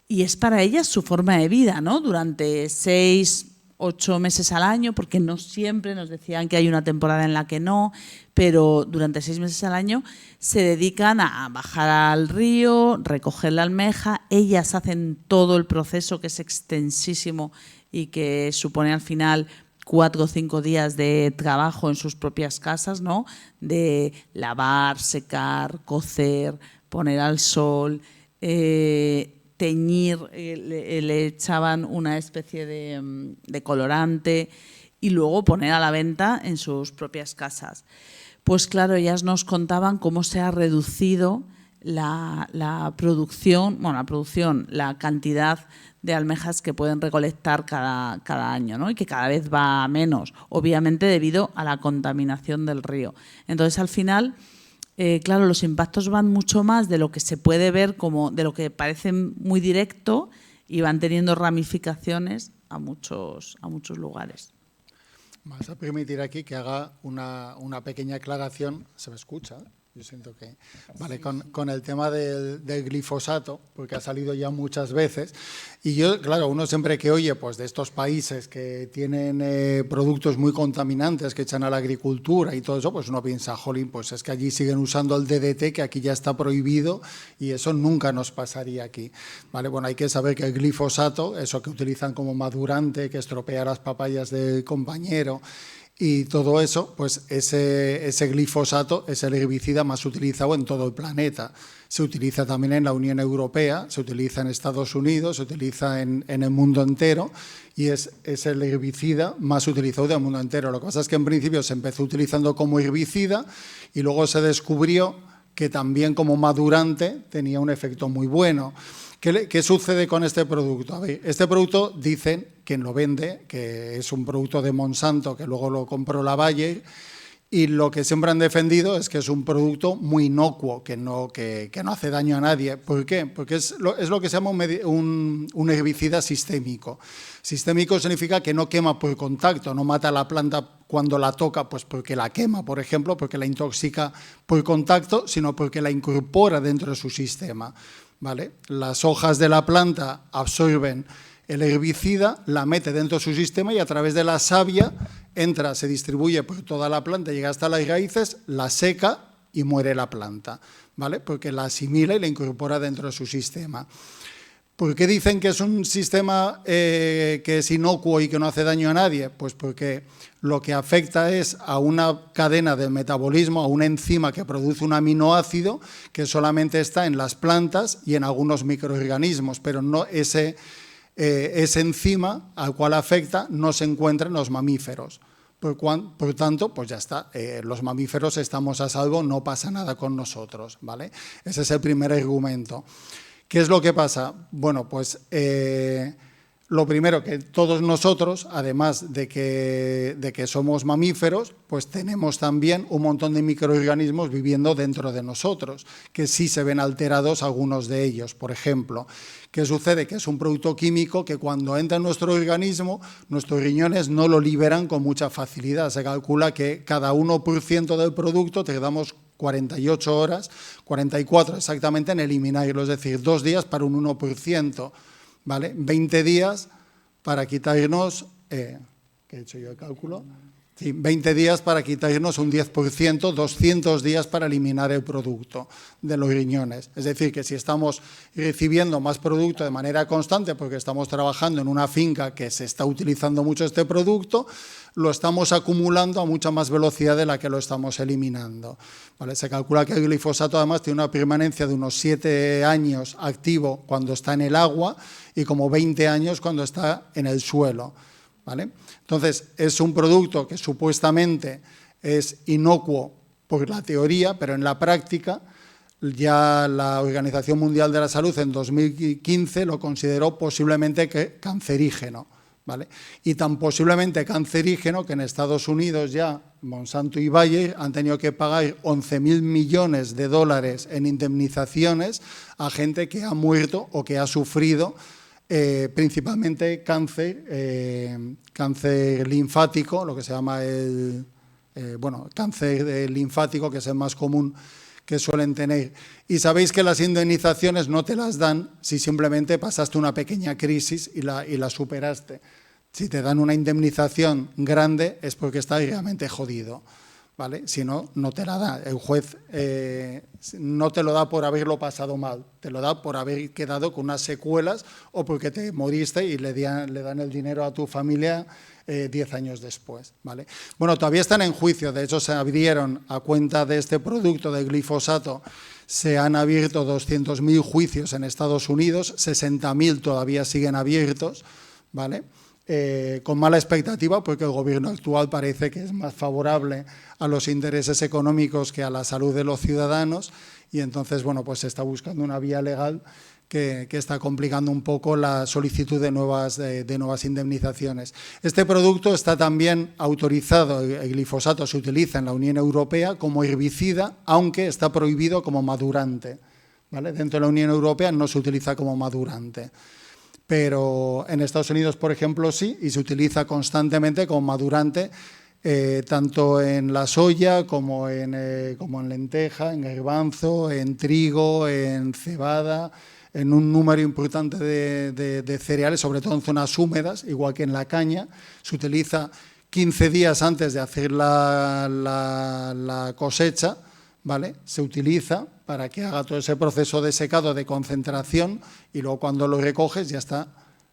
Y es para ellas su forma de vida, ¿no? Durante 6, 8 meses al año, porque no siempre, nos decían que hay una temporada en la que no, pero durante 6 meses al año se dedican a bajar al río, recoger la almeja. Ellas hacen todo el proceso, que es extensísimo y que supone al final 4 o 5 días de trabajo en sus propias casas, ¿no? De lavar, secar, cocer, poner al sol, teñir, le echaban una especie de colorante y luego poner a la venta en sus propias casas. Pues claro, ellas nos contaban cómo se ha reducido la producción, la cantidad de almejas que pueden recolectar cada año, ¿no? Y que cada vez va a menos, obviamente debido a la contaminación del río. Entonces, al final, claro, los impactos van mucho más de lo que se puede ver, como de lo que parece muy directo, y van teniendo ramificaciones a muchos lugares. Vas a permitir aquí que haga una pequeña aclaración. ¿Se me escucha? Yo siento que... Vale, con el tema del glifosato, porque ha salido ya muchas veces. Y yo, claro, uno siempre que oye pues de estos países que tienen productos muy contaminantes que echan a la agricultura y todo eso, pues uno piensa, jolín, pues es que allí siguen usando el DDT, que aquí ya está prohibido, y eso nunca nos pasaría aquí. Vale, bueno, hay que saber que el glifosato, eso que utilizan como madurante, que estropea las papayas del compañero, y todo eso, pues ese glifosato es el herbicida más utilizado en todo el planeta. Se utiliza también en la Unión Europea, se utiliza en Estados Unidos, se utiliza en el mundo entero, y es el herbicida más utilizado del mundo entero. Lo que pasa es que en principio se empezó utilizando como herbicida y luego se descubrió que también como madurante tenía un efecto muy bueno. ¿Qué sucede con este producto? A ver, este producto dicen, quien lo vende, que es un producto de Monsanto, que luego lo compró la Bayer, y lo que siempre han defendido es que es un producto muy inocuo, que no hace daño a nadie. ¿Por qué? Porque es lo que se llama un herbicida sistémico. Sistémico significa que no quema por contacto, no mata a la planta cuando la toca, pues porque la quema, por ejemplo, porque la intoxica por contacto, sino porque la incorpora dentro de su sistema. ¿Vale? Las hojas de la planta absorben el herbicida, la mete dentro de su sistema y a través de la savia entra, se distribuye por toda la planta, llega hasta las raíces, la seca y muere la planta, ¿vale? Porque la asimila y la incorpora dentro de su sistema. ¿Por qué dicen que es un sistema que es inocuo y que no hace daño a nadie? Pues porque lo que afecta es a una cadena de metabolismo, a una enzima que produce un aminoácido que solamente está en las plantas y en algunos microorganismos, pero no esa enzima al cual afecta no se encuentra en los mamíferos. Por tanto, pues ya está, los mamíferos estamos a salvo, no pasa nada con nosotros, ¿vale? Ese es el primer argumento. ¿Qué es lo que pasa? Bueno, pues lo primero, que todos nosotros, además de que somos mamíferos, pues tenemos también un montón de microorganismos viviendo dentro de nosotros, que sí se ven alterados algunos de ellos. Por ejemplo, ¿qué sucede? Que es un producto químico que cuando entra en nuestro organismo, nuestros riñones no lo liberan con mucha facilidad. Se calcula que cada 1% del producto tardamos 48 horas, 44 exactamente, en eliminarlo, es decir, 2 días para un 1%, ¿vale? 20 días para quitarnos, ¿qué he hecho yo el cálculo? Sí, 20 días para quitarnos un 10%, 200 días para eliminar el producto de los riñones. Es decir, que si estamos recibiendo más producto de manera constante porque estamos trabajando en una finca que se está utilizando mucho este producto, lo estamos acumulando a mucha más velocidad de la que lo estamos eliminando. ¿Vale? Se calcula que el glifosato además tiene una permanencia de unos 7 años activo cuando está en el agua y como 20 años cuando está en el suelo. ¿Vale? Entonces, es un producto que supuestamente es inocuo por la teoría, pero en la práctica ya la Organización Mundial de la Salud en 2015 lo consideró posiblemente cancerígeno, ¿vale? Y tan posiblemente cancerígeno que en Estados Unidos ya Monsanto y Bayer han tenido que pagar 11.000 millones de dólares en indemnizaciones a gente que ha muerto o que ha sufrido principalmente cáncer linfático, lo que se llama cáncer linfático, que es el más común que suelen tener. Y sabéis que las indemnizaciones no te las dan si simplemente pasaste una pequeña crisis y la superaste. Si te dan una indemnización grande es porque estás realmente jodido, ¿vale? Si no, no te la da. El juez no te lo da por haberlo pasado mal, te lo da por haber quedado con unas secuelas o porque te moriste y le dan el dinero a tu familia 10 años después, ¿vale? Bueno, todavía están en juicio, de hecho se abrieron a cuenta de este producto de glifosato, se han abierto 200.000 juicios en Estados Unidos, 60.000 todavía siguen abiertos, ¿vale? Con mala expectativa porque el gobierno actual parece que es más favorable a los intereses económicos que a la salud de los ciudadanos y entonces, bueno, pues se está buscando una vía legal que está complicando un poco la solicitud de nuevas indemnizaciones. Este producto está también autorizado, el glifosato se utiliza en la Unión Europea como herbicida, aunque está prohibido como madurante, ¿vale? Dentro de la Unión Europea no se utiliza como madurante, pero en Estados Unidos, por ejemplo, sí, y se utiliza constantemente como madurante, tanto en la soya como en lenteja, en garbanzo, en trigo, en cebada, en un número importante de cereales, sobre todo en zonas húmedas, igual que en la caña. Se utiliza 15 días antes de hacer la cosecha, ¿vale? Se utiliza para que haga todo ese proceso de secado, de concentración, y luego cuando lo recoges ya está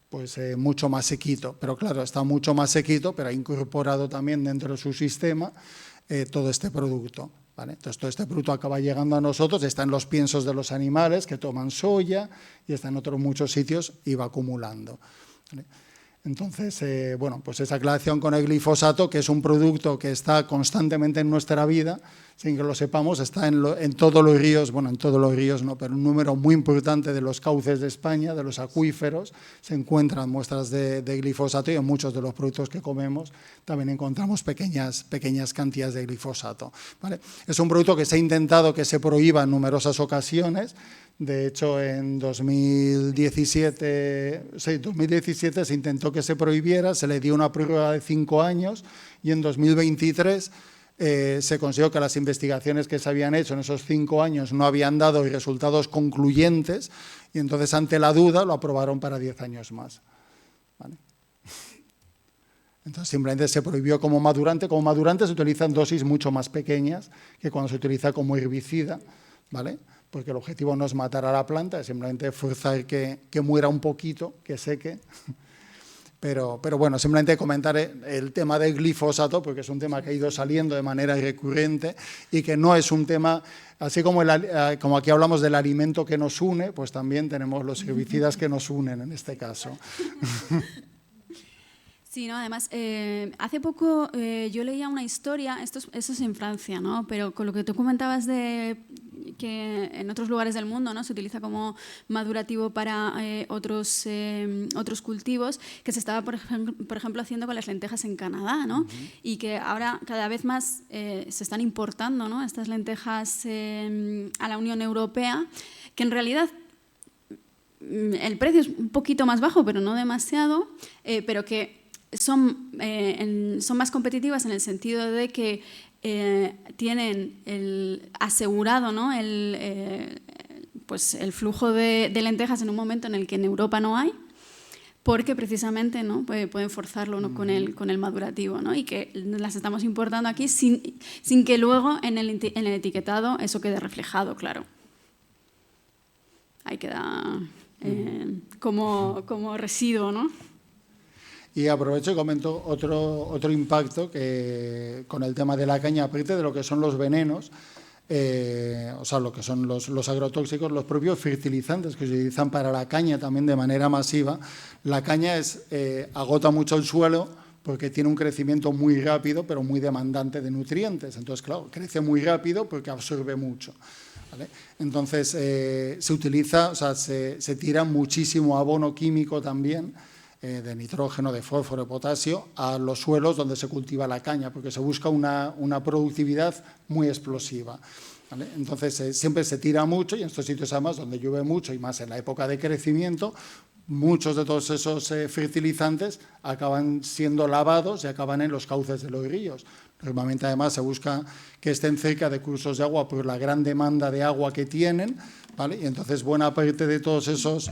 pues, mucho más sequito. Pero claro, está mucho más sequito, pero ha incorporado también dentro de su sistema todo este producto, ¿vale? Entonces, todo este producto acaba llegando a nosotros, está en los piensos de los animales que toman soya y está en otros muchos sitios y va acumulando, ¿vale? Entonces, bueno, pues esa aclaración con el glifosato, que es un producto que está constantemente en nuestra vida, sin que lo sepamos, está en todos los ríos, bueno, en todos los ríos no, pero un número muy importante de los cauces de España, de los acuíferos, se encuentran muestras de glifosato y en muchos de los productos que comemos también encontramos pequeñas cantidades de glifosato, ¿vale? Es un producto que se ha intentado que se prohíba en numerosas ocasiones. De hecho, en 2017 se intentó que se prohibiera, se le dio una prórroga de 5 años y en 2023 se consiguió que las investigaciones que se habían hecho en esos 5 años no habían dado resultados concluyentes y entonces ante la duda lo aprobaron para 10 años más, ¿vale? Entonces simplemente se prohibió como madurante. Como madurante se utilizan dosis mucho más pequeñas que cuando se utiliza como herbicida, ¿vale? Porque el objetivo no es matar a la planta, es simplemente forzar que muera un poquito, que seque. Pero bueno, simplemente comentar el tema del glifosato, porque es un tema que ha ido saliendo de manera recurrente y que no es un tema, así como aquí hablamos del alimento que nos une, pues también tenemos los herbicidas que nos unen en este caso. Sí, ¿no? Además, hace poco yo leía una historia, esto es en Francia, ¿no? Pero con lo que tú comentabas de que en otros lugares del mundo, ¿no?, se utiliza como madurativo para otros cultivos, que se estaba, por ejemplo, haciendo con las lentejas en Canadá, ¿no? Y que ahora cada vez más se están importando, ¿no?, estas lentejas a la Unión Europea, que en realidad el precio es un poquito más bajo, pero no demasiado, pero que son más competitivas en el sentido de que tienen asegurado, ¿no?, pues el flujo de lentejas en un momento en el que en Europa no hay, porque precisamente, ¿no?, pueden forzarlo, ¿no?, con el madurativo, ¿no?, y que las estamos importando aquí sin que luego en el etiquetado eso quede reflejado, claro. Ahí queda como residuo, ¿no? Y aprovecho y comento otro impacto que con el tema de la caña, aparte de lo que son los venenos, o sea, lo que son los agrotóxicos, los propios fertilizantes que se utilizan para la caña también de manera masiva. La caña agota mucho el suelo porque tiene un crecimiento muy rápido, pero muy demandante de nutrientes. Entonces, claro, crece muy rápido porque absorbe mucho. ¿vale? Entonces, se utiliza, o sea, se tira muchísimo abono químico también, de nitrógeno, de fósforo, de potasio, a los suelos donde se cultiva la caña, porque se busca una productividad muy explosiva, ¿vale? Entonces, siempre se tira mucho, y en estos sitios además donde llueve mucho, y más en la época de crecimiento, muchos de todos esos fertilizantes acaban siendo lavados y acaban en los cauces de los ríos. Normalmente, además, se busca que estén cerca de cursos de agua por la gran demanda de agua que tienen, ¿vale? Y entonces buena parte de todos esos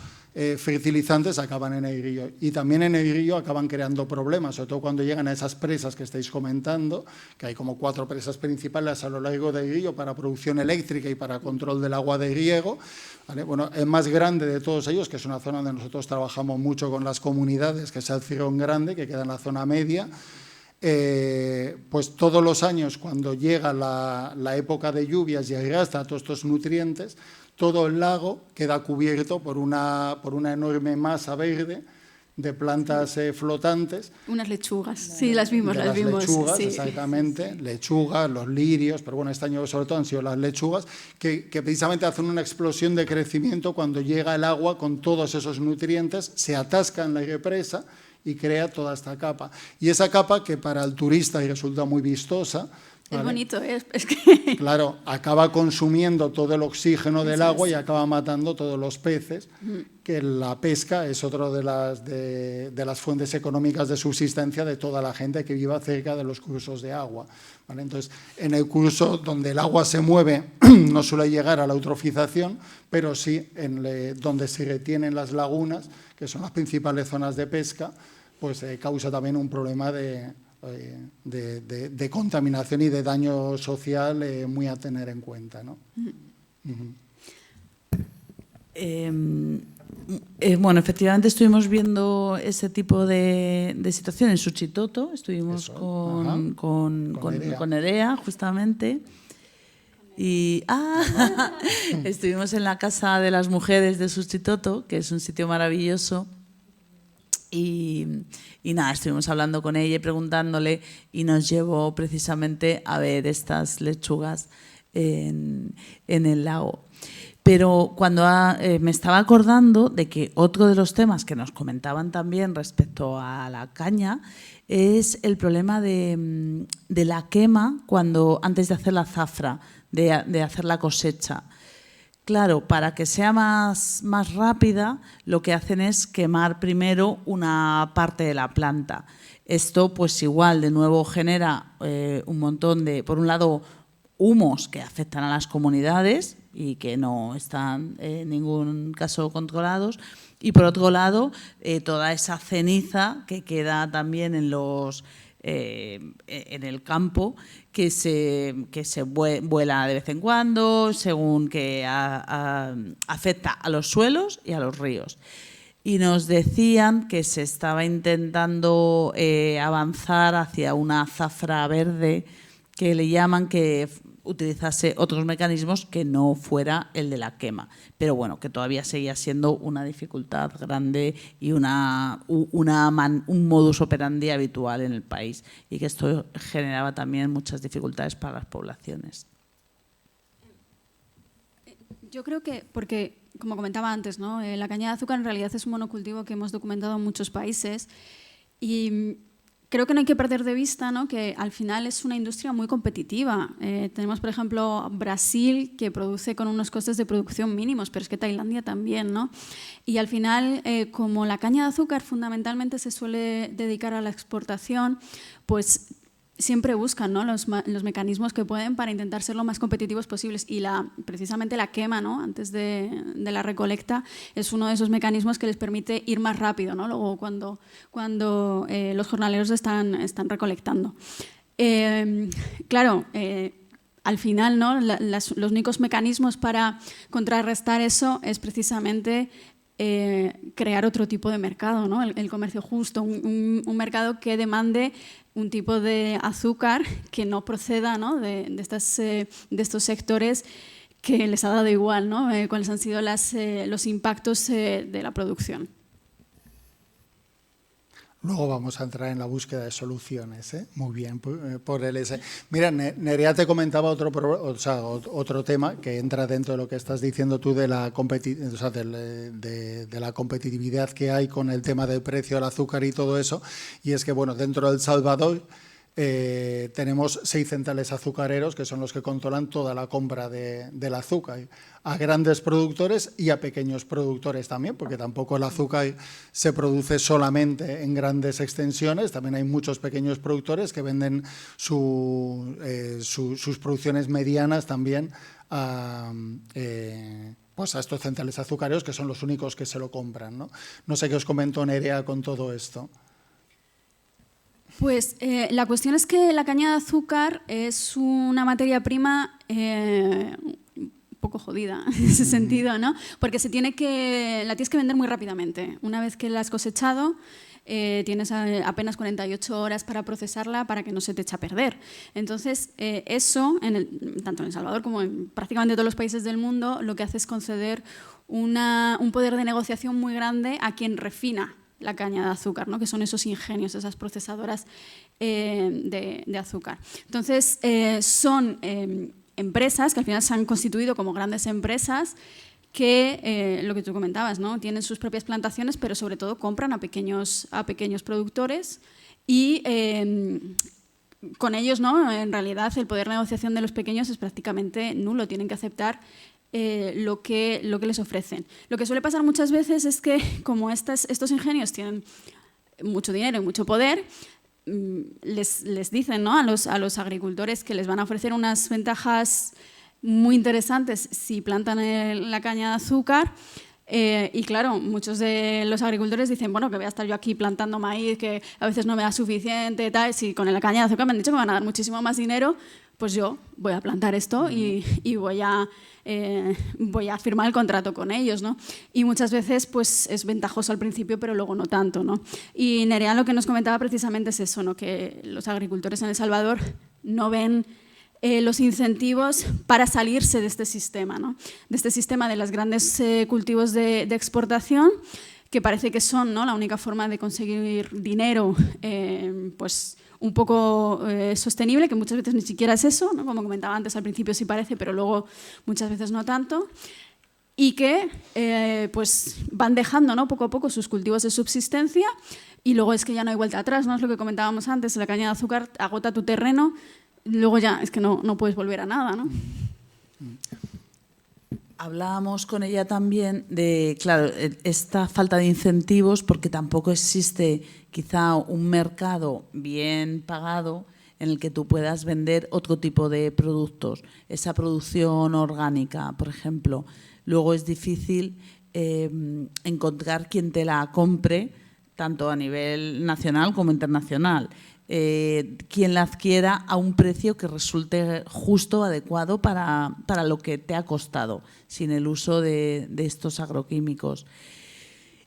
fertilizantes acaban en el río. Y también en el río acaban creando problemas, sobre todo cuando llegan a esas presas que estáis comentando, que hay como 4 presas principales a lo largo del río para producción eléctrica y para control del agua de riego, ¿vale? Bueno, el más grande de todos ellos, que es una zona donde nosotros trabajamos mucho con las comunidades, que es el Cirón Grande, que queda en la zona media, pues todos los años, cuando llega la época de lluvias y arrastra todos estos nutrientes, todo el lago queda cubierto por una enorme masa verde de plantas flotantes. Unas lechugas, sí, las vimos. Lechugas, sí. exactamente, lechugas, los lirios, pero bueno, este año sobre todo han sido las lechugas, que precisamente hacen una explosión de crecimiento cuando llega el agua con todos esos nutrientes, se atasca en la represa y crea toda esta capa. Y esa capa, que para el turista resulta muy vistosa, ¿vale? Es bonito, es que... Claro, acaba consumiendo todo el oxígeno del agua y acaba matando todos los peces, que la pesca es otra de las fuentes económicas de subsistencia de toda la gente que viva cerca de los cursos de agua, ¿vale? Entonces, en el curso donde el agua se mueve no suele llegar a la eutrofización, pero sí donde se retienen las lagunas, que son las principales zonas de pesca, pues causa también un problema de contaminación y de daño social muy a tener en cuenta, ¿no? Bueno, efectivamente estuvimos viendo ese tipo de situación en Suchitoto, estuvimos con Nerea, justamente, y estuvimos en la Casa de las Mujeres de Suchitoto, que es un sitio maravilloso. Y nada, estuvimos hablando con ella y preguntándole, y nos llevó precisamente a ver estas lechugas en el lago. Pero cuando me estaba acordando de que otro de los temas que nos comentaban también respecto a la caña es el problema de la quema antes de hacer la zafra, de hacer la cosecha. Claro, para que sea más rápida, lo que hacen es quemar primero una parte de la planta. Esto, pues igual, de nuevo genera un montón de, por un lado, humos que afectan a las comunidades y que no están en ningún caso controlados, y por otro lado, toda esa ceniza que queda también en el campo, que se vuela de vez en cuando, según que afecta a los suelos y a los ríos. Y nos decían que se estaba intentando avanzar hacia una zafra verde, que le llaman, que utilizase otros mecanismos que no fuera el de la quema. Pero bueno, que todavía seguía siendo una dificultad grande y un modus operandi habitual en el país, y que esto generaba también muchas dificultades para las poblaciones. Yo creo que, porque como comentaba antes, ¿no? La caña de azúcar en realidad es un monocultivo que hemos documentado en muchos países, y creo que no hay que perder de vista, ¿no?, que al final es una industria muy competitiva. Tenemos, por ejemplo, Brasil, que produce con unos costes de producción mínimos, pero es que Tailandia también, ¿no? Y al final, como la caña de azúcar fundamentalmente se suele dedicar a la exportación, pues siempre buscan, ¿no?, los mecanismos que pueden para intentar ser lo más competitivos posibles, y precisamente la quema, ¿no?, antes de la recolecta, es uno de esos mecanismos que les permite ir más rápido, ¿no?, luego cuando los jornaleros están recolectando. Claro, al final, ¿no?, los únicos mecanismos para contrarrestar eso es precisamente crear otro tipo de mercado, ¿no?, el comercio justo, un mercado que demande un tipo de azúcar que no proceda, ¿no?, de estos sectores que les ha dado igual, ¿no?, cuáles han sido los impactos de la producción. Luego vamos a entrar en la búsqueda de soluciones, ¿eh? Muy bien, por el ese. Mira, Nerea te comentaba otro tema que entra dentro de lo que estás diciendo tú de la, de la competitividad que hay con el tema del precio del azúcar y todo eso, y es que, bueno, dentro de El Salvador tenemos 6 centrales azucareros que son los que controlan toda la compra del azúcar a grandes productores y a pequeños productores también, porque tampoco el azúcar se produce solamente en grandes extensiones, también hay muchos pequeños productores que venden sus producciones medianas también pues a estos centrales azucareros, que son los únicos que se lo compran, ¿no? No sé qué os comentó Nerea con todo esto. Pues la cuestión es que la caña de azúcar es una materia prima un poco jodida en ese sentido, ¿no? Porque la tienes que vender muy rápidamente. Una vez que la has cosechado, tienes apenas 48 horas para procesarla para que no se te eche a perder. Entonces, eso, tanto en El Salvador como en prácticamente todos los países del mundo, lo que hace es conceder un poder de negociación muy grande a quien refina la caña de azúcar, ¿no? Que son esos ingenios, esas procesadoras de azúcar. Entonces, son empresas que al final se han constituido como grandes empresas que, lo que tú comentabas, ¿no? Tienen sus propias plantaciones, pero sobre todo compran a pequeños productores y con ellos, ¿no? En realidad, el poder de negociación de los pequeños es prácticamente nulo, tienen que aceptar lo que les ofrecen. Lo que suele pasar muchas veces es que, como estos ingenios tienen mucho dinero y mucho poder, les dicen, ¿no? a los agricultores que les van a ofrecer unas ventajas muy interesantes si plantan la caña de azúcar. Y claro, muchos de los agricultores dicen, bueno, que voy a estar yo aquí plantando maíz, que a veces no me da suficiente, tal. Si con la caña de azúcar me han dicho que me van a dar muchísimo más dinero, pues yo voy a plantar esto y voy a firmar el contrato con ellos, ¿no? Y muchas veces pues, es ventajoso al principio, pero luego no tanto, ¿no? Y Nerea lo que nos comentaba precisamente es eso, ¿no? Que los agricultores en El Salvador no ven los incentivos para salirse de este sistema, ¿no? De este sistema de los grandes cultivos de exportación, que parece que son, ¿no? La única forma de conseguir dinero pues, un poco sostenible, que muchas veces ni siquiera es eso, ¿no? Como comentaba antes, al principio sí parece, pero luego muchas veces no tanto, y que pues van dejando, ¿no? Poco a poco sus cultivos de subsistencia, y luego es que ya no hay vuelta atrás, ¿no? Es lo que comentábamos antes, la caña de azúcar agota tu terreno, luego ya es que no puedes volver a nada, ¿no? Hablábamos con ella también de, claro, esta falta de incentivos, porque tampoco existe quizá un mercado bien pagado en el que tú puedas vender otro tipo de productos. Esa producción orgánica, por ejemplo. Luego es difícil encontrar quien te la compre, tanto a nivel nacional como internacional. Quien la adquiera a un precio que resulte justo, adecuado para lo que te ha costado, sin el uso de estos agroquímicos.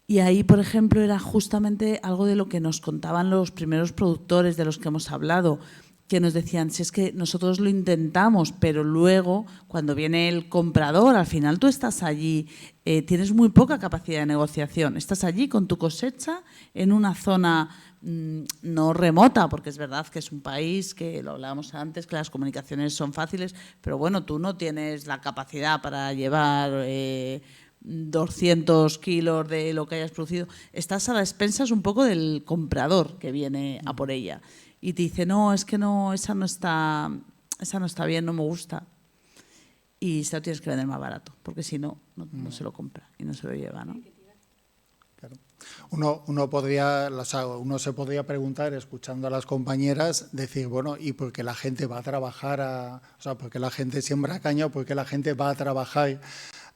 Y ahí, por ejemplo, era justamente algo de lo que nos contaban los primeros productores de los que hemos hablado, que nos decían, si es que nosotros lo intentamos, pero luego, cuando viene el comprador, al final tú estás allí, tienes muy poca capacidad de negociación, estás allí con tu cosecha en una zona no remota, porque es verdad que es un país que, lo hablábamos antes, que las comunicaciones son fáciles, pero bueno, tú no tienes la capacidad para llevar 200 kilos de lo que hayas producido. Estás a las expensas un poco del comprador que viene a por ella y te dice, no, es que no, esa no está bien, no me gusta. Y se lo tienes que vender más barato, porque si no, no se lo compra y no se lo lleva, ¿no? Claro. Uno se podría preguntar, escuchando a las compañeras, decir, bueno, ¿y por qué la gente va a trabajar, por qué la gente siembra caña, por qué la gente va a trabajar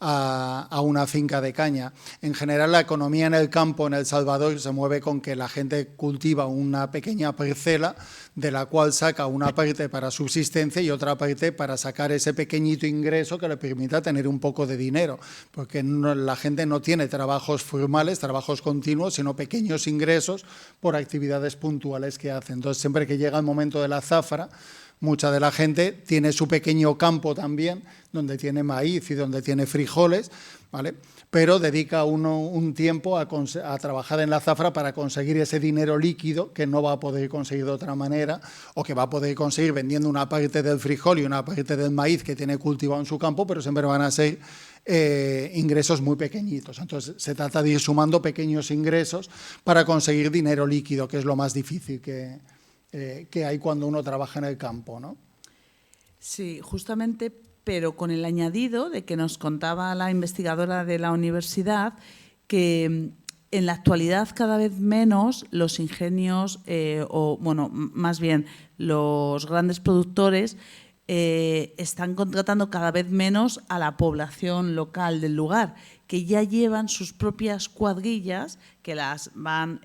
a una finca de caña? En general, la economía en el campo en El Salvador se mueve con que la gente cultiva una pequeña parcela de la cual saca una parte para subsistencia y otra parte para sacar ese pequeñito ingreso que le permita tener un poco de dinero, porque la gente no tiene trabajos formales, trabajos continuos, sino pequeños ingresos por actividades puntuales que hace. Entonces, siempre que llega el momento de la zafra, mucha de la gente tiene su pequeño campo también, donde tiene maíz y donde tiene frijoles, ¿vale? Pero dedica un tiempo a trabajar en la zafra para conseguir ese dinero líquido que no va a poder conseguir de otra manera, o que va a poder conseguir vendiendo una parte del frijol y una parte del maíz que tiene cultivado en su campo, pero siempre van a ser ingresos muy pequeñitos. Entonces, se trata de ir sumando pequeños ingresos para conseguir dinero líquido, que es lo más difícil que hay cuando uno trabaja en el campo, ¿no? Sí, justamente, pero con el añadido de que nos contaba la investigadora de la universidad que en la actualidad cada vez menos los ingenios, o bueno, más bien los grandes productores, están contratando cada vez menos a la población local del lugar, que ya llevan sus propias cuadrillas que las van,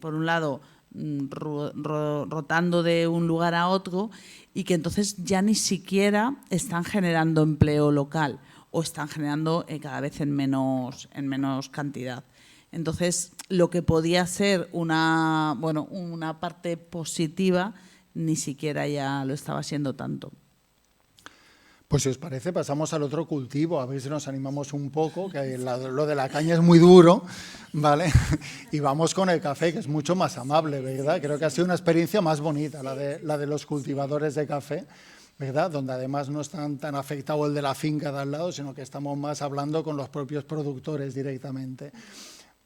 por un lado, rotando de un lugar a otro, y que entonces ya ni siquiera están generando empleo local, o están generando cada vez en menos cantidad. Entonces, lo que podía ser una parte positiva, ni siquiera ya lo estaba siendo tanto. Pues si os parece, pasamos al otro cultivo, a ver si nos animamos un poco, que lo de la caña es muy duro, ¿vale? Y vamos con el café, que es mucho más amable, ¿verdad? Creo que ha sido una experiencia más bonita la de los cultivadores de café, ¿verdad? Donde además no están tan afectado el de la finca de al lado, sino que estamos más hablando con los propios productores directamente.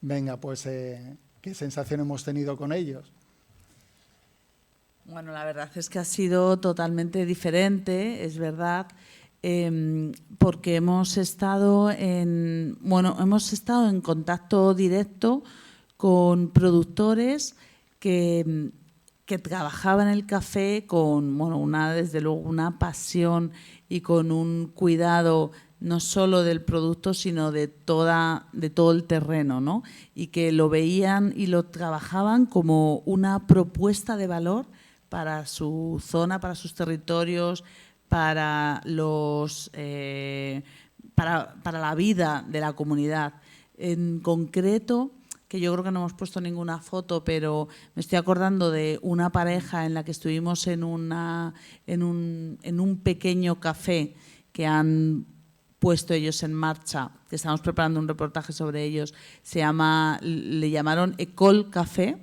Venga, pues, ¿qué sensación hemos tenido con ellos? Bueno, la verdad es que ha sido totalmente diferente, es verdad, porque hemos estado en contacto directo con productores que trabajaban el café con desde luego una pasión y con un cuidado no solo del producto, sino de todo el terreno, ¿no? Y que lo veían y lo trabajaban como una propuesta de valor para su zona, para sus territorios, para la vida de la comunidad. En concreto, que yo creo que no hemos puesto ninguna foto, pero me estoy acordando de una pareja en la que estuvimos en un pequeño café que han puesto ellos en marcha, que estamos preparando un reportaje sobre ellos, le llamaron École Café,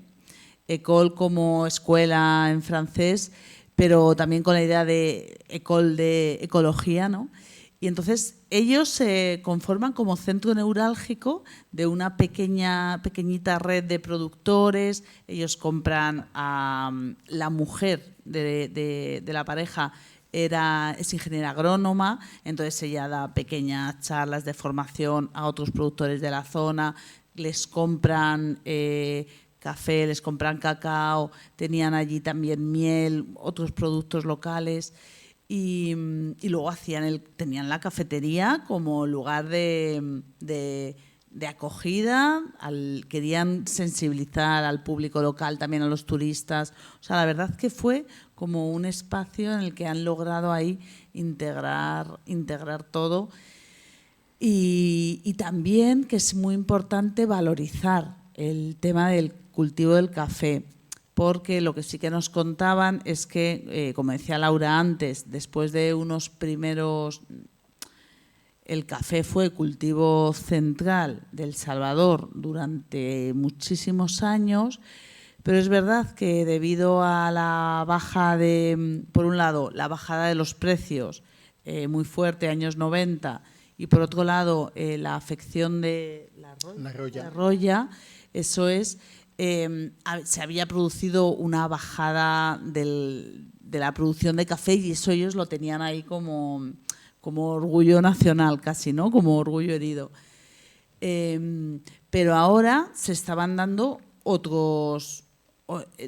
École como escuela en francés, pero también con la idea de école de ecología, ¿no? Y entonces ellos se conforman como centro neurálgico de una pequeñita red de productores. Ellos compran a la mujer de la pareja, es ingeniera agrónoma, entonces ella da pequeñas charlas de formación a otros productores de la zona, les compran café, les compran cacao, tenían allí también miel, otros productos locales, y luego tenían la cafetería como lugar de acogida, querían sensibilizar al público local, también a los turistas. O sea, la verdad que fue como un espacio en el que han logrado ahí integrar todo, y también, que es muy importante, valorizar el tema del cultivo del café, porque lo que sí que nos contaban es que, como decía Laura antes, después de unos primeros... El café fue cultivo central de El Salvador durante muchísimos años, pero es verdad que debido a la baja por un lado, la bajada de los precios muy fuerte, años 90, y por otro lado, la afección de la roya, eso es, se había producido una bajada de la producción de café, y eso ellos lo tenían ahí como orgullo nacional casi, ¿no? Como orgullo herido. Pero ahora se estaban dando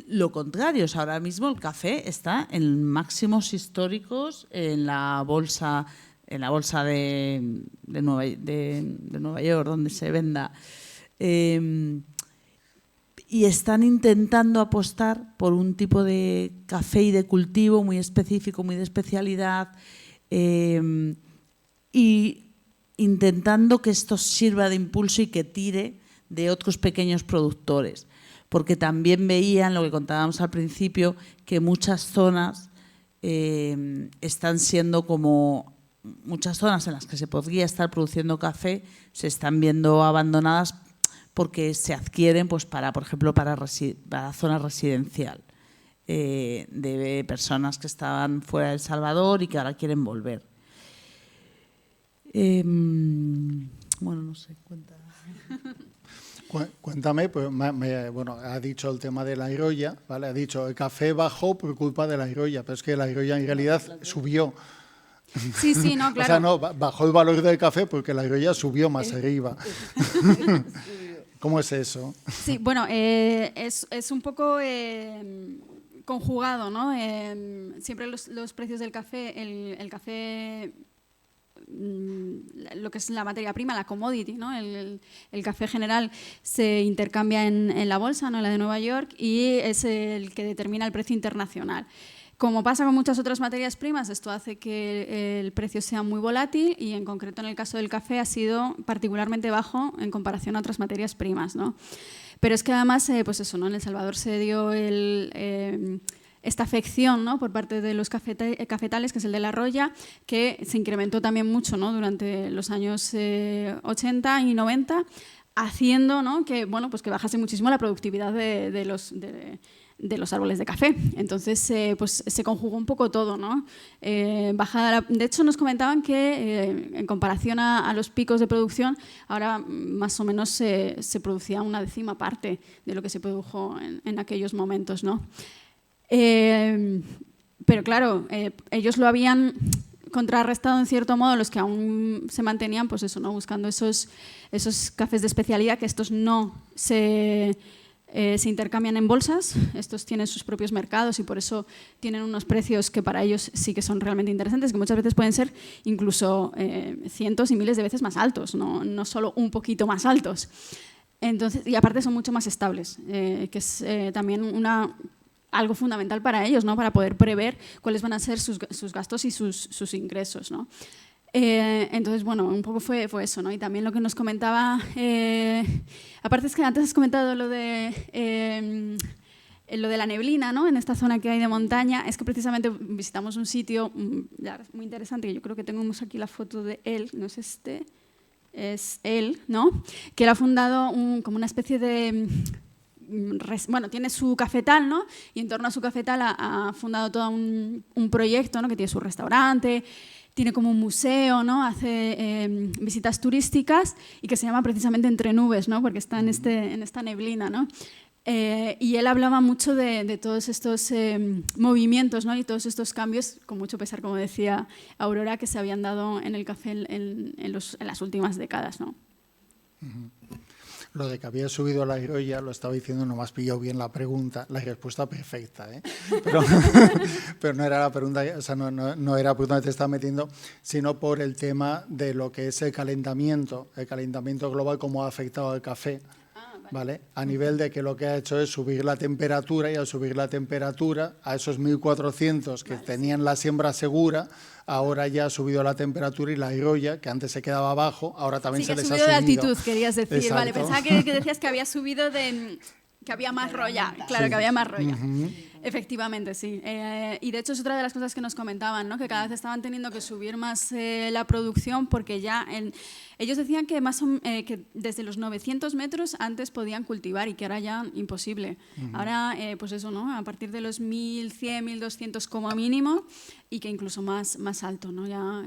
lo contrario. O sea, ahora mismo el café está en máximos históricos en la bolsa de Nueva York, donde se venda. Y están intentando apostar por un tipo de café y de cultivo muy específico, muy de especialidad, y intentando que esto sirva de impulso y que tire de otros pequeños productores, porque también veían, lo que contábamos al principio, que muchas zonas están siendo como muchas zonas en las que se podría estar produciendo café, se están viendo abandonadas porque se adquieren, pues, por ejemplo, para zona residencial de personas que estaban fuera de El Salvador y que ahora quieren volver. Bueno, no sé, cuenta. Cuéntame, pues, bueno, ha dicho el tema de la iroya, ¿vale? Ha dicho el café bajó por culpa de la iroya, pero es que la iroya en realidad subió. Sí, sí, no, claro. O sea, no, bajó el valor del café porque la iroya subió más arriba. ¿Cómo es eso? Sí, bueno, es un poco conjugado, ¿no? Siempre los precios del café, el café, lo que es la materia prima, la commodity, ¿no? El café general se intercambia en la bolsa, ¿no? En la de Nueva York, y es el que determina el precio internacional. Como pasa con muchas otras materias primas, esto hace que el precio sea muy volátil y, en concreto, en el caso del café, ha sido particularmente bajo en comparación a otras materias primas, ¿no? Pero es que además, pues eso, ¿no? En El Salvador se dio esta afección, ¿no? Por parte de los cafetales, que es el de la roya, que se incrementó también mucho, ¿no? Durante los años 80 y 90, haciendo, ¿no? que, bueno, pues que bajase muchísimo la productividad de los árboles de café. Entonces, pues se conjugó un poco todo, ¿no? De hecho, nos comentaban que en comparación a los picos de producción, ahora más o menos se producía una 10ª parte de lo que se produjo en aquellos momentos, ¿no? Pero claro, ellos lo habían contrarrestado en cierto modo, los que aún se mantenían, pues eso, ¿no? Buscando esos cafés de especialidad, que estos no se intercambian en bolsas, estos tienen sus propios mercados y por eso tienen unos precios que para ellos sí que son realmente interesantes, que muchas veces pueden ser incluso cientos y miles de veces más altos, no solo un poquito más altos. Entonces, y aparte son mucho más estables, que es también algo fundamental para ellos, ¿no? Para poder prever cuáles van a ser sus gastos y sus ingresos, ¿no? Entonces, bueno, un poco fue eso, ¿no? Y también lo que nos comentaba, aparte es que antes has comentado lo de la neblina, ¿no? En esta zona que hay de montaña, es que precisamente visitamos un sitio muy interesante, que yo creo que tenemos aquí la foto de él, no es este, es él, ¿no? Que él ha fundado como una especie de... Bueno, tiene su cafetal, ¿no? Y en torno a su cafetal ha fundado todo un proyecto, ¿no? Que tiene su restaurante, tiene como un museo, ¿no? Hace visitas turísticas y que se llama precisamente Entre Nubes, ¿no? Porque está en esta neblina, ¿no? Y él hablaba mucho de todos estos movimientos, ¿no? Y todos estos cambios, con mucho pesar, como decía Aurora, que se habían dado en el café en las últimas décadas, ¿no? Lo de que había subido la iroya, lo estaba diciendo, no me has pillado bien la pregunta, la respuesta perfecta, ¿eh? Pero no era la pregunta, o sea, no era por donde te estaba metiendo, sino por el tema de lo que es el calentamiento global, cómo ha afectado al café, ¿vale? A nivel de que lo que ha hecho es subir la temperatura, y al subir la temperatura a esos 1400 que tenían la siembra segura, ahora ya ha subido la temperatura y la iroya, que antes se quedaba abajo, ahora también se les ha subido. Sí, que ha subido de altitud, querías decir. Exacto. Vale, pensaba que decías que había subido que había más roya. Claro, sí. Que había más roya. Efectivamente, sí. Y de hecho es otra de las cosas que nos comentaban, ¿no? Que cada vez estaban teniendo que subir más la producción porque ya... Ellos decían que desde los 900 metros antes podían cultivar y que ahora ya imposible. Ahora, pues eso, ¿no? A partir de los 1100, 1200 como mínimo y que incluso más alto, ¿no? Ya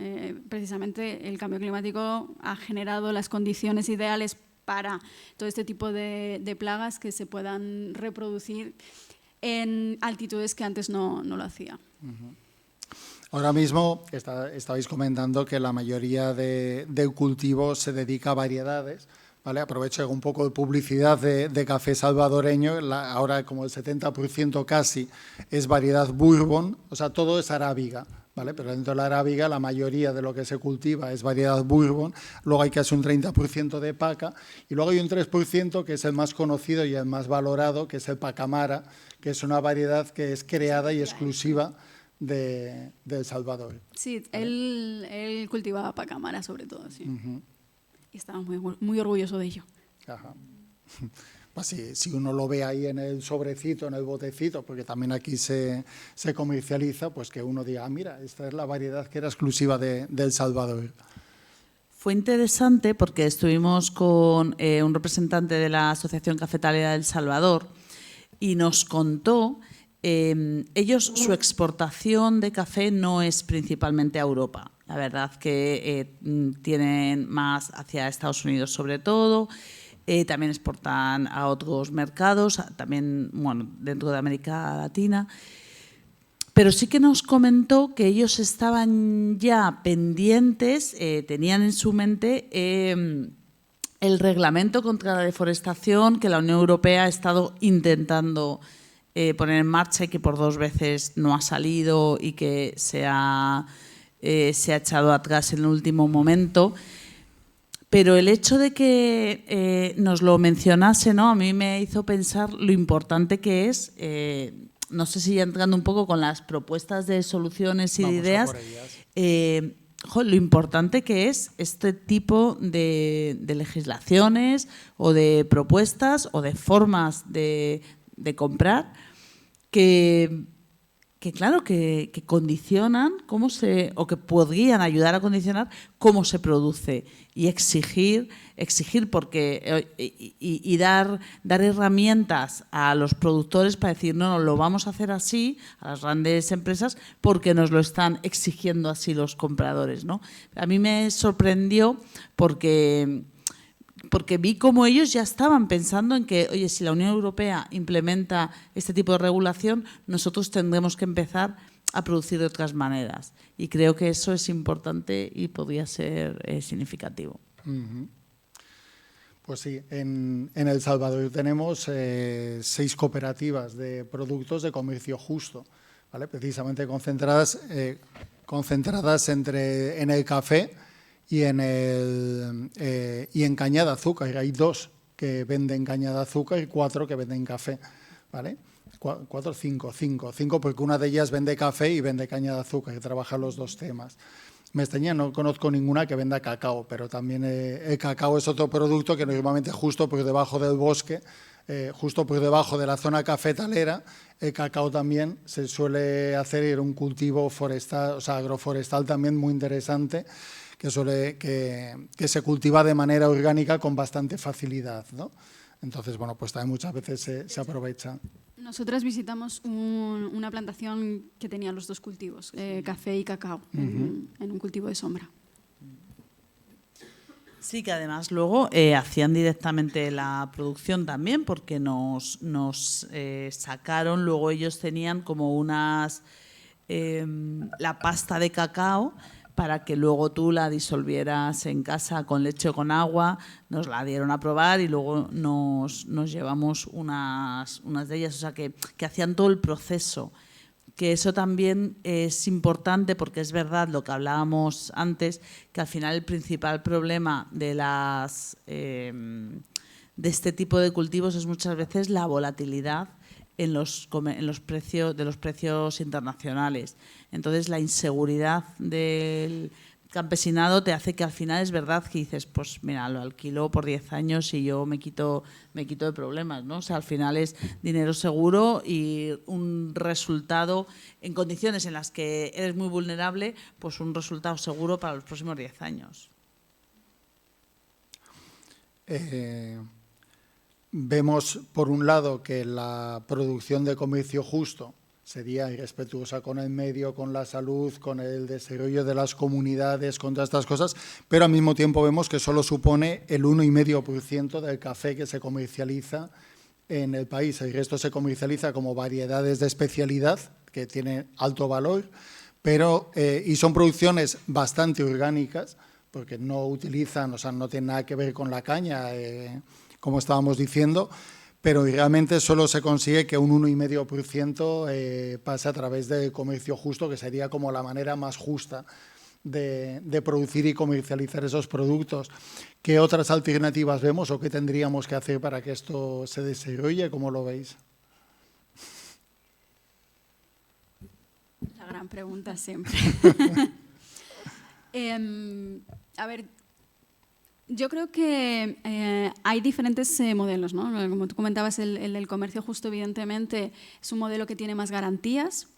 precisamente el cambio climático ha generado las condiciones ideales para todo este tipo de plagas que se puedan reproducir en altitudes que antes no lo hacía. Ahora mismo estabais comentando que la mayoría del cultivo se dedica a variedades, ¿vale? Aprovecho un poco de publicidad de café salvadoreño, ahora como el 70% casi es variedad bourbon, o sea, todo es arábiga, ¿vale? Pero dentro de la arábiga la mayoría de lo que se cultiva es variedad bourbon, luego hay casi un 30% de paca y luego hay un 3% que es el más conocido y el más valorado, que es el pacamara, que es una variedad que es creada y exclusiva de El Salvador. Sí, él cultivaba pacamara sobre todo, sí. Y estaba muy orgulloso de ello. Ajá. pues si uno lo ve ahí en el sobrecito, en el botecito, porque también aquí se comercializa, pues que uno diga, mira, esta es la variedad que era exclusiva de El Salvador. Fue interesante porque estuvimos con un representante de la Asociación Cafetalera de El Salvador y nos contó, ellos, su exportación de café no es principalmente a Europa. La verdad que tienen más hacia Estados Unidos sobre todo, también exportan a otros mercados, también bueno, dentro de América Latina. Pero sí que nos comentó que ellos estaban ya pendientes, tenían en su mente el reglamento contra la deforestación que la Unión Europea ha estado intentando poner en marcha y que por 2 veces no ha salido y que se ha echado atrás en el último momento. Pero el hecho de que nos lo mencionase, ¿no? A mí me hizo pensar lo importante que es, no sé si ya entrando un poco con las propuestas de soluciones y de ideas, lo importante que es este tipo de legislaciones o de propuestas o de formas de comprar que claro, que condicionan cómo o que podrían ayudar a condicionar cómo se produce y exigir porque y dar herramientas a los productores para decir no, lo vamos a hacer así, a las grandes empresas, porque nos lo están exigiendo así los compradores, ¿no? A mí me sorprendió porque vi cómo ellos ya estaban pensando en que, oye, si la Unión Europea implementa este tipo de regulación, nosotros tendremos que empezar a producir de otras maneras. Y creo que eso es importante y podría ser significativo. Pues sí, en El Salvador tenemos 6 cooperativas de productos de comercio justo, ¿vale? Precisamente concentradas en el café y en caña de azúcar. Hay 2 que venden caña de azúcar y 4 que venden café, ¿vale? 4 o 5, porque una de ellas vende café y vende caña de azúcar, que trabaja los 2 temas. Me extraña, no conozco ninguna que venda cacao, pero también el cacao es otro producto que normalmente justo por debajo del bosque, justo por debajo de la zona cafetalera, el cacao también se suele hacer un cultivo forestal, o sea, agroforestal también muy interesante, que se cultiva de manera orgánica con bastante facilidad, ¿no? Entonces, bueno, pues también muchas veces se aprovecha. Nosotras visitamos una plantación que tenía los 2 cultivos, café y cacao, en un cultivo de sombra. Sí, que además luego hacían directamente la producción también, porque nos sacaron, luego ellos tenían como la pasta de cacao para que luego tú la disolvieras en casa con leche o con agua, nos la dieron a probar y luego nos llevamos unas de ellas, o sea que hacían todo el proceso, que eso también es importante porque es verdad lo que hablábamos antes, que al final el principal problema de este tipo de cultivos es muchas veces la volatilidad en los precios internacionales. Entonces, la inseguridad del campesinado te hace que al final es verdad que dices, pues mira, lo alquilo por 10 años y yo me quito de problemas, ¿no? O sea, al final es dinero seguro y un resultado en condiciones en las que eres muy vulnerable, pues un resultado seguro para los próximos 10 años. Vemos, por un lado, que la producción de comercio justo sería irrespetuosa con el medio, con la salud, con el desarrollo de las comunidades, con todas estas cosas, pero al mismo tiempo vemos que solo supone el 1,5% del café que se comercializa en el país. El resto se comercializa como variedades de especialidad que tienen alto valor, pero y son producciones bastante orgánicas, porque no utilizan, o sea, no tienen nada que ver con la caña, como estábamos diciendo, pero realmente solo se consigue que un 1,5% pase a través del comercio justo, que sería como la manera más justa de producir y comercializar esos productos. ¿Qué otras alternativas vemos o qué tendríamos que hacer para que esto se desarrolle? ¿Cómo lo veis? La gran pregunta siempre. A ver, Yo creo que hay diferentes modelos, ¿no? Como tú comentabas, el del comercio justo, evidentemente, es un modelo que tiene más garantías,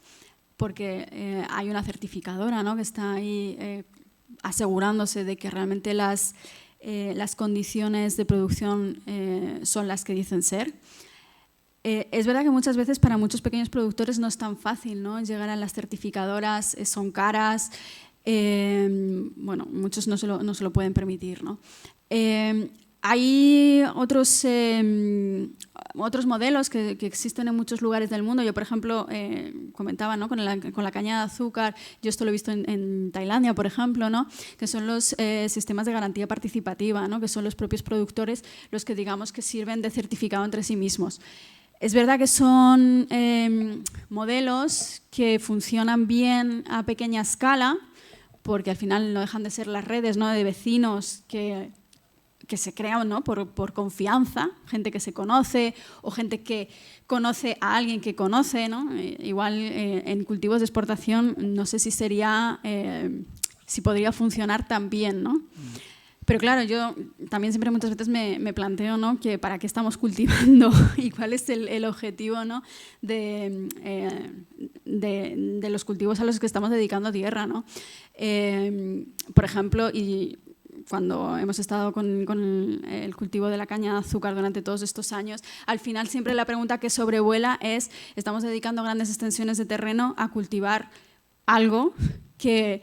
porque hay una certificadora, ¿no?, que está ahí asegurándose de que realmente las condiciones de producción son las que dicen ser. Es verdad que muchas veces para muchos pequeños productores no es tan fácil, ¿no?, llegar a las certificadoras, son caras. Bueno, muchos no se lo pueden permitir, ¿no? Hay otros modelos que existen en muchos lugares del mundo. Yo, por ejemplo, comentaba, ¿no?, con la caña de azúcar. Yo esto lo he visto en Tailandia, por ejemplo, ¿no?, que son los sistemas de garantía participativa, ¿no?, que son los propios productores los que, digamos, que sirven de certificado entre sí mismos. Es verdad que son modelos que funcionan bien a pequeña escala, porque al final no dejan de ser las redes, ¿no?, de vecinos que se crean, ¿no?, por confianza, gente que se conoce o gente que conoce a alguien que conoce, ¿no? Igual en cultivos de exportación no sé si podría funcionar tan bien, ¿no? Pero claro, yo también siempre muchas veces me planteo, ¿no?, que para qué estamos cultivando y cuál es el objetivo, ¿no?, de los cultivos a los que estamos dedicando tierra, ¿no? Por ejemplo, y cuando hemos estado con el cultivo de la caña de azúcar durante todos estos años, al final siempre la pregunta que sobrevuela es: ¿estamos dedicando grandes extensiones de terreno a cultivar algo que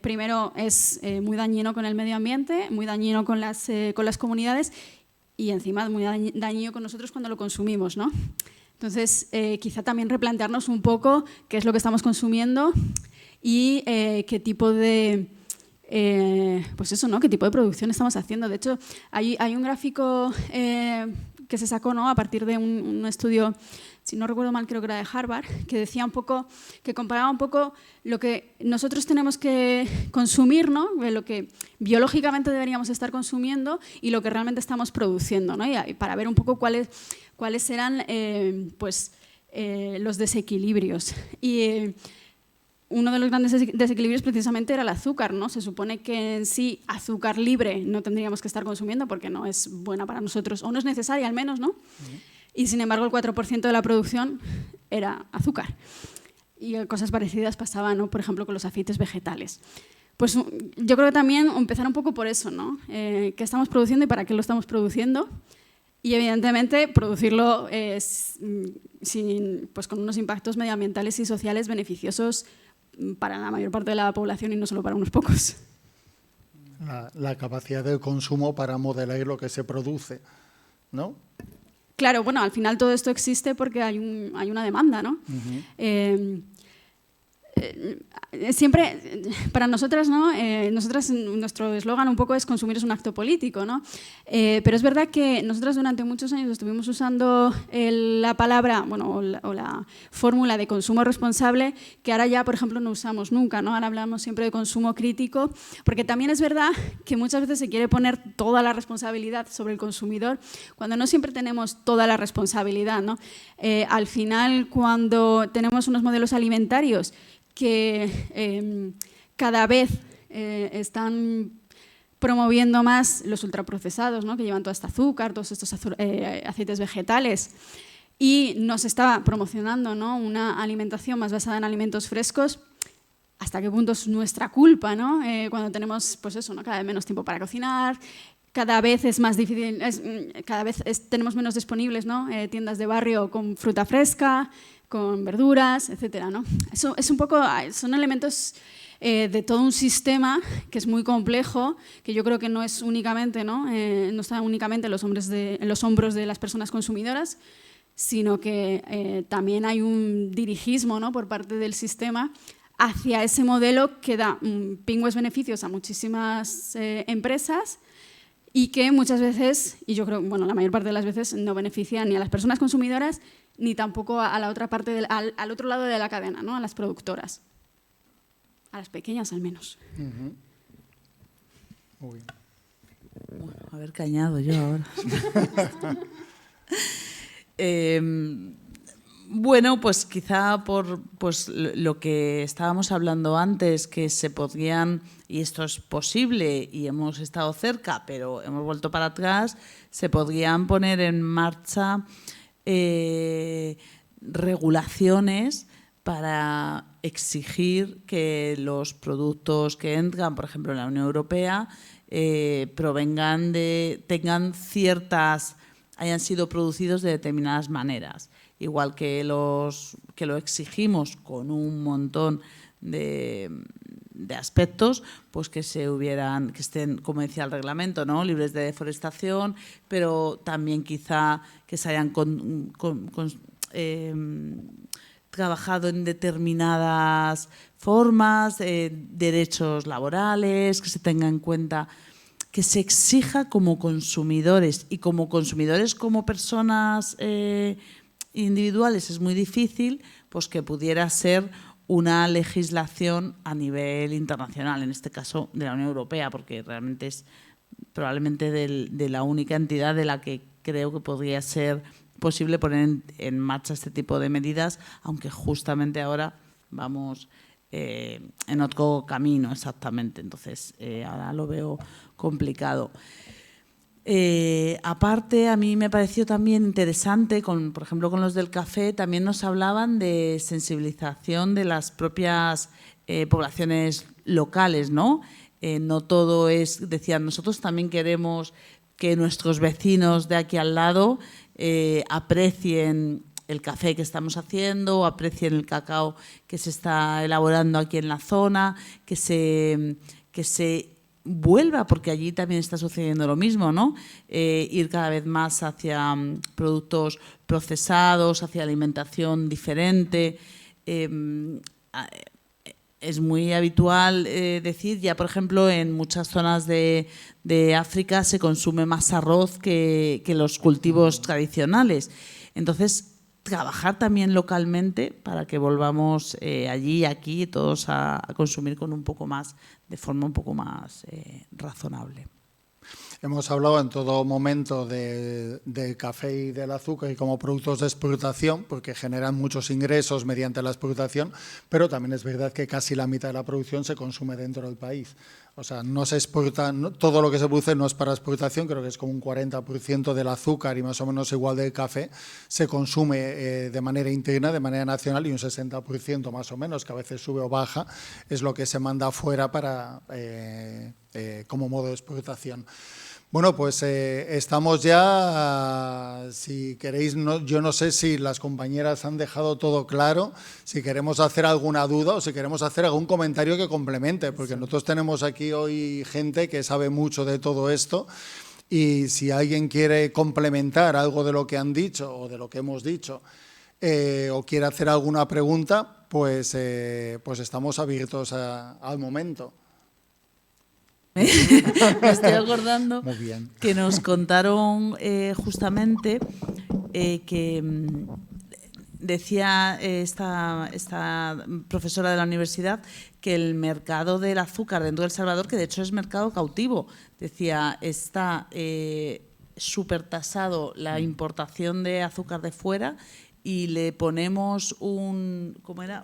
primero es muy dañino con el medio ambiente, muy dañino con las comunidades y encima muy dañino con nosotros cuando lo consumimos, ¿no? Entonces, quizá también replantearnos un poco qué es lo que estamos consumiendo y qué tipo de pues eso, ¿no?, qué tipo de producción estamos haciendo. De hecho, hay un gráfico que se sacó, ¿no?, a partir de un estudio, si no recuerdo mal, creo que era de Harvard, que decía un poco, que comparaba un poco lo que nosotros tenemos que consumir, ¿no?, lo que biológicamente deberíamos estar consumiendo y lo que realmente estamos produciendo, ¿no?, y para ver un poco cuáles eran los desequilibrios. Y uno de los grandes desequilibrios precisamente era el azúcar, ¿no? Se supone que en sí azúcar libre no tendríamos que estar consumiendo porque no es buena para nosotros, o no es necesaria al menos, ¿no? Y sin embargo el 4% de la producción era azúcar. Y cosas parecidas pasaban, ¿no?, por ejemplo, con los aceites vegetales. Pues yo creo que también empezar un poco por eso, ¿no? ¿Qué estamos produciendo y para qué lo estamos produciendo? Y evidentemente producirlo con unos impactos medioambientales y sociales beneficiosos para la mayor parte de la población y no solo para unos pocos. La capacidad de consumo para modelar lo que se produce, ¿no? Claro, bueno, al final todo esto existe porque hay una demanda, ¿no? Siempre, para nosotras, ¿no? Nuestro eslogan un poco es: consumir es un acto político, ¿no? Pero es verdad que nosotras durante muchos años estuvimos usando la palabra, bueno, o la fórmula de consumo responsable, que ahora ya, por ejemplo, no usamos nunca, ¿no? Ahora hablamos siempre de consumo crítico, porque también es verdad que muchas veces se quiere poner toda la responsabilidad sobre el consumidor, cuando no siempre tenemos toda la responsabilidad, ¿no? Al final, cuando tenemos unos modelos alimentarios que cada vez están promoviendo más los ultraprocesados, ¿no?, que llevan todo este azúcar, todos estos aceites vegetales, y nos está promocionando, ¿no?, una alimentación más basada en alimentos frescos. ¿Hasta qué punto es nuestra culpa, ¿no? Cuando tenemos, pues eso, ¿no?, cada vez menos tiempo para cocinar, cada vez es más difícil, cada vez tenemos menos disponibles, ¿no?, tiendas de barrio con fruta fresca, con verduras, etcétera, ¿no? Eso es un poco, son elementos de todo un sistema que es muy complejo, que yo creo que no es únicamente, ¿no? No está únicamente en los hombros de las personas consumidoras, sino que también hay un dirigismo, ¿no?, por parte del sistema hacia ese modelo que da pingües beneficios a muchísimas empresas y que muchas veces, y yo creo, bueno, la mayor parte de las veces, no beneficia ni a las personas consumidoras ni tampoco a la otra parte al otro lado de la cadena, ¿no?, a las productoras, a las pequeñas al menos. Uy. Bueno, a ver qué añado yo ahora. Bueno, pues quizá por lo que estábamos hablando antes, que se podrían, y esto es posible y hemos estado cerca, pero hemos vuelto para atrás, se podrían poner en marcha regulaciones para exigir que los productos que entran, por ejemplo, en la Unión Europea, hayan sido producidos de determinadas maneras. Igual que lo exigimos con un montón de aspectos, pues que estén, como decía el reglamento, ¿no?, libres de deforestación, pero también quizá que se hayan trabajado en determinadas formas, derechos laborales, que se tenga en cuenta, que se exija como consumidores, y como consumidores, como personas individuales es muy difícil, pues que pudiera ser una legislación a nivel internacional, en este caso de la Unión Europea, porque realmente es probablemente de la única entidad de la que creo que podría ser posible poner en marcha este tipo de medidas, aunque justamente ahora vamos en otro camino exactamente, entonces ahora lo veo complicado. Aparte, a mí me pareció también interesante, por ejemplo, con los del café, también nos hablaban de sensibilización de las propias poblaciones locales, ¿no? No todo es, decían, nosotros también queremos que nuestros vecinos de aquí al lado aprecien el café que estamos haciendo, aprecien el cacao que se está elaborando aquí en la zona, que se vuelva, porque allí también está sucediendo lo mismo, ¿no? Ir cada vez más hacia productos procesados, hacia alimentación diferente. Es muy habitual decir, ya por ejemplo, en muchas zonas de África se consume más arroz que los cultivos tradicionales. Entonces, trabajar también localmente para que volvamos allí y aquí todos a consumir con de forma un poco más razonable. Hemos hablado en todo momento del café y del azúcar y como productos de exportación, porque generan muchos ingresos mediante la exportación, pero también es verdad que casi la mitad de la producción se consume dentro del país. O sea, no se exporta, todo lo que se produce no es para exportación, creo que es como un 40% del azúcar y más o menos igual del café, se consume de manera interna, de manera nacional, y un 60% más o menos, que a veces sube o baja, es lo que se manda afuera como modo de exportación. Bueno, pues estamos ya, si queréis, yo no sé si las compañeras han dejado todo claro, si queremos hacer alguna duda o si queremos hacer algún comentario que complemente, porque nosotros tenemos aquí hoy gente que sabe mucho de todo esto, y si alguien quiere complementar algo de lo que han dicho o de lo que hemos dicho o quiere hacer alguna pregunta, pues estamos abiertos al momento. Me estoy acordando que nos contaron justamente que decía esta profesora de la universidad que el mercado del azúcar dentro de El Salvador, que de hecho es mercado cautivo, decía, está súper tasado la importación de azúcar de fuera y le ponemos ¿cómo era?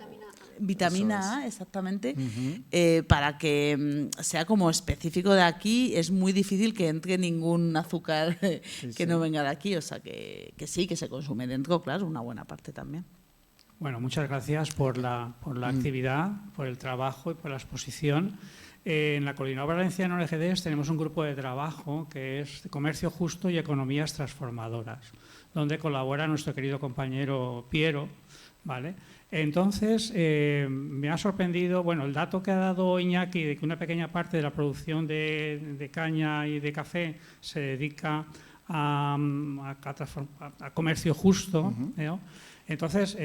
Vitamina A, exactamente, para que sea como específico de aquí. Es muy difícil que entre ningún azúcar que no venga de aquí, o sea que sí, que se consume dentro, claro, una buena parte también. Bueno, muchas gracias por la actividad, por el trabajo y por la exposición. En la Coordinadora Valenciana ONGDs tenemos un grupo de trabajo que es Comercio Justo y Economías Transformadoras, donde colabora nuestro querido compañero Piero, ¿vale? Entonces, me ha sorprendido, bueno, el dato que ha dado Iñaki de que una pequeña parte de la producción de caña y de café se dedica a comercio justo, ¿no? Entonces,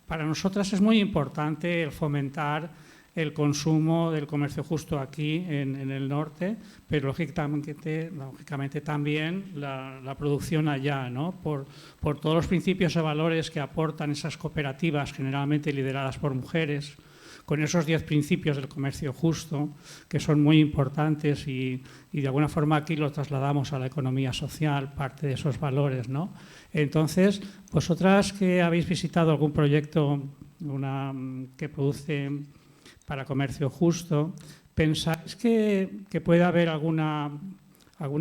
para nosotras es muy importante el fomentar el consumo del comercio justo aquí en el norte, pero lógicamente también la producción allá, ¿no? Por todos los principios y valores que aportan esas cooperativas generalmente lideradas por mujeres, con esos 10 principios del comercio justo, que son muy importantes y de alguna forma aquí lo trasladamos a la economía social, parte de esos valores, ¿no? Entonces, vosotras que habéis visitado algún proyecto que produce para comercio justo, ¿pensáis que puede haber alguna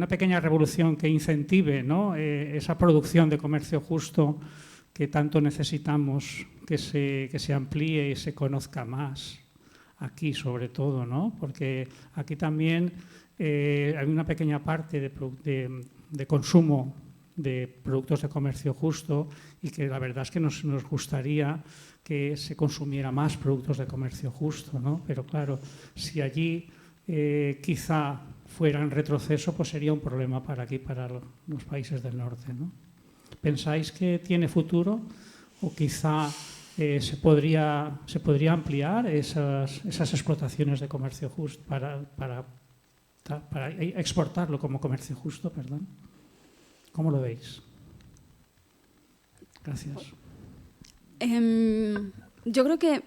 pequeña revolución que incentive, ¿no?, esa producción de comercio justo que tanto necesitamos que se amplíe y se conozca más aquí, sobre todo, ¿no? Porque aquí también hay una pequeña parte de consumo de productos de comercio justo y que la verdad es que nos gustaría que se consumiera más productos de comercio justo, ¿no? Pero claro, si allí quizá fuera en retroceso, pues sería un problema para aquí, para los países del norte, ¿no? ¿Pensáis que tiene futuro o quizá se podría ampliar esas explotaciones de comercio justo para exportarlo como comercio justo, perdón? ¿Cómo lo veis? Gracias. Yo creo que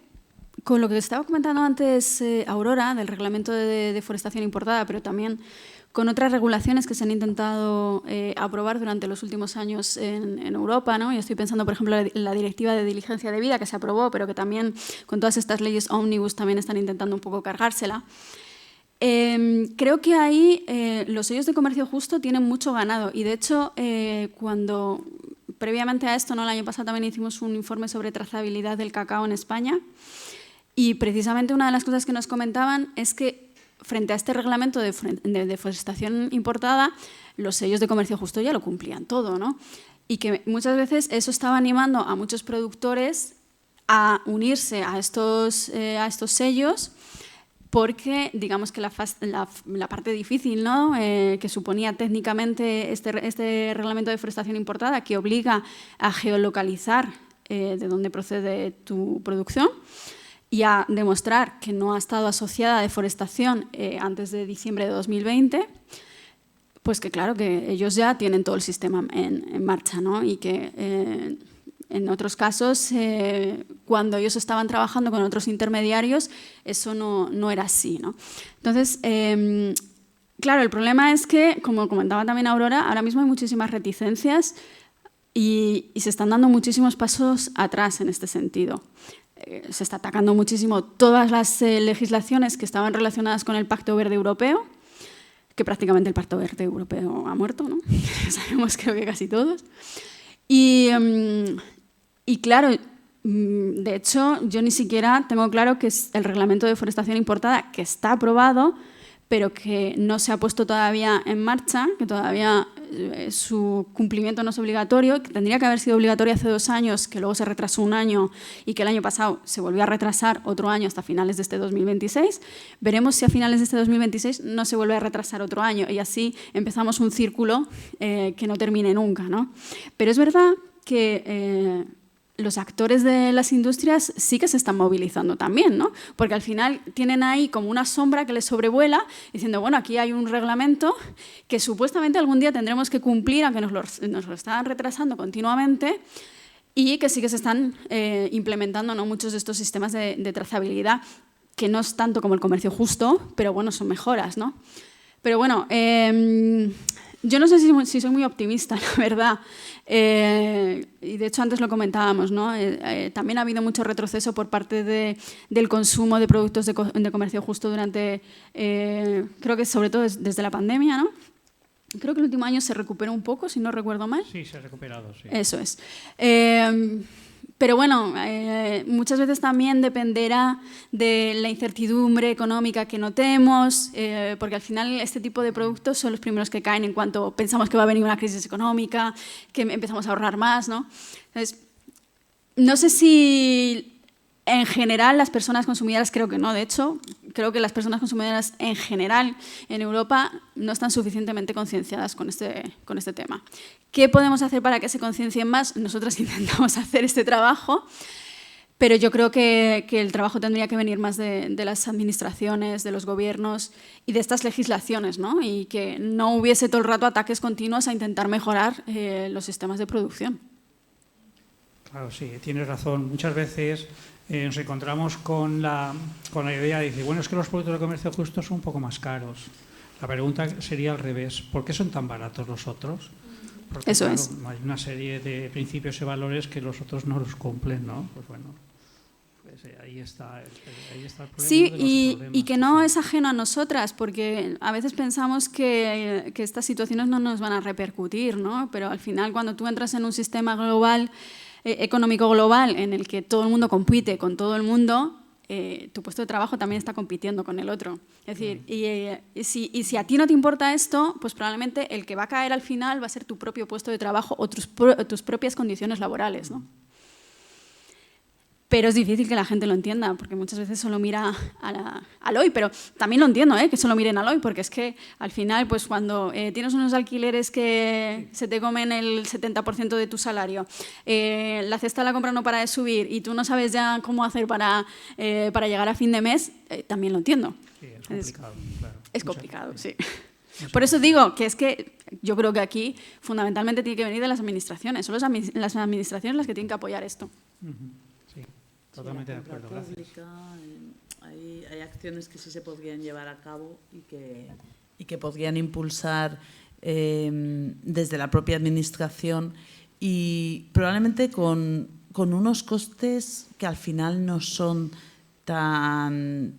con lo que estaba comentando antes Aurora, del reglamento de deforestación importada, pero también con otras regulaciones que se han intentado aprobar durante los últimos años en Europa, ¿no? Y estoy pensando, por ejemplo, en la Directiva de Diligencia de Vida, que se aprobó, pero que también con todas estas leyes ómnibus también están intentando un poco cargársela. Creo que ahí los sellos de comercio justo tienen mucho ganado y, de hecho, cuando previamente a esto, ¿no?, el año pasado también hicimos un informe sobre trazabilidad del cacao en España y precisamente una de las cosas que nos comentaban es que frente a este reglamento de deforestación importada, los sellos de comercio justo ya lo cumplían todo, ¿no? Y que muchas veces eso estaba animando a muchos productores a unirse a estos sellos porque, digamos que la parte difícil, ¿no?, que suponía técnicamente este reglamento de deforestación importada, que obliga a geolocalizar de dónde procede tu producción y a demostrar que no ha estado asociada a deforestación antes de diciembre de 2020, pues que claro, que ellos ya tienen todo el sistema en marcha, ¿no? Y que en otros casos, cuando ellos estaban trabajando con otros intermediarios, eso no era así, ¿no? Entonces, claro, el problema es que, como comentaba también Aurora, ahora mismo hay muchísimas reticencias y se están dando muchísimos pasos atrás en este sentido. Se está atacando muchísimo todas las legislaciones que estaban relacionadas con el Pacto Verde Europeo, que prácticamente el Pacto Verde Europeo ha muerto, ¿no? Sabemos, creo que casi todos. Y claro, de hecho, yo ni siquiera tengo claro que es el reglamento de deforestación importada, que está aprobado, pero que no se ha puesto todavía en marcha, que todavía su cumplimiento no es obligatorio, que tendría que haber sido obligatorio hace 2 años, que luego se retrasó 1 año y que el año pasado se volvió a retrasar otro año hasta finales de este 2026. Veremos si a finales de este 2026 no se vuelve a retrasar otro año y así empezamos un círculo que no termine nunca, ¿no? Pero es verdad que los actores de las industrias sí que se están movilizando también, ¿no? Porque al final tienen ahí como una sombra que les sobrevuela diciendo, bueno, aquí hay un reglamento que supuestamente algún día tendremos que cumplir, aunque nos lo están retrasando continuamente, y que sí que se están implementando, ¿no?, muchos de estos sistemas de trazabilidad, que no es tanto como el comercio justo, pero bueno, son mejoras, ¿no? Pero bueno, yo no sé si soy muy optimista, la verdad. Y de hecho antes lo comentábamos, ¿no? También ha habido mucho retroceso por parte del consumo de productos de comercio justo durante, creo que sobre todo desde la pandemia, ¿no? Creo que el último año se recuperó un poco, si no recuerdo mal. Sí, se ha recuperado, sí. Eso es. Pero bueno, muchas veces también dependerá de la incertidumbre económica que notemos, porque al final este tipo de productos son los primeros que caen en cuanto pensamos que va a venir una crisis económica, que empezamos a ahorrar más, ¿no? Entonces, no sé si en general las personas consumidoras, creo que no, de hecho, creo que las personas consumidoras en general en Europa no están suficientemente concienciadas con este tema. ¿Qué podemos hacer para que se conciencien más? Nosotros intentamos hacer este trabajo, pero yo creo que el trabajo tendría que venir más de las administraciones, de los gobiernos y de estas legislaciones, ¿no? Y que no hubiese todo el rato ataques continuos a intentar mejorar los sistemas de producción. Claro, sí, tienes razón. Muchas veces nos encontramos con la idea de decir, bueno, es que los productos de comercio justo son un poco más caros. La pregunta sería al revés, ¿por qué son tan baratos los otros? Porque, Eso claro, es. hay una serie de principios y valores que los otros no los cumplen, ¿no? Pues bueno, pues ahí está el problema. Sí, de los y problemas, que no quizá. es ajeno a nosotras, porque a veces pensamos que estas situaciones no nos van a repercutir, ¿no? Pero al final, cuando tú entras en un sistema global, económico global, en el que todo el mundo compite con todo el mundo, tu puesto de trabajo también está compitiendo con el otro. Es decir, y si a ti no te importa esto, pues probablemente el que va a caer al final va a ser tu propio puesto de trabajo o tus propias condiciones laborales, ¿no? Pero es difícil que la gente lo entienda, porque muchas veces solo mira al hoy, pero también lo entiendo, que solo miren al hoy, porque es que al final, pues cuando tienes unos alquileres que se te comen el 70% de tu salario, la cesta de la compra no para de subir y tú no sabes ya cómo hacer para llegar a fin de mes, también lo entiendo. Sí, es complicado, claro. Es complicado, sí. Por eso digo que es que yo creo que aquí fundamentalmente tiene que venir de las administraciones, son las administraciones las que tienen que apoyar esto. Sí, totalmente de Sí, la acuerdo, compra gracias. pública, hay acciones que sí se podrían llevar a cabo y que podrían impulsar desde la propia administración y probablemente con unos costes que al final no son tan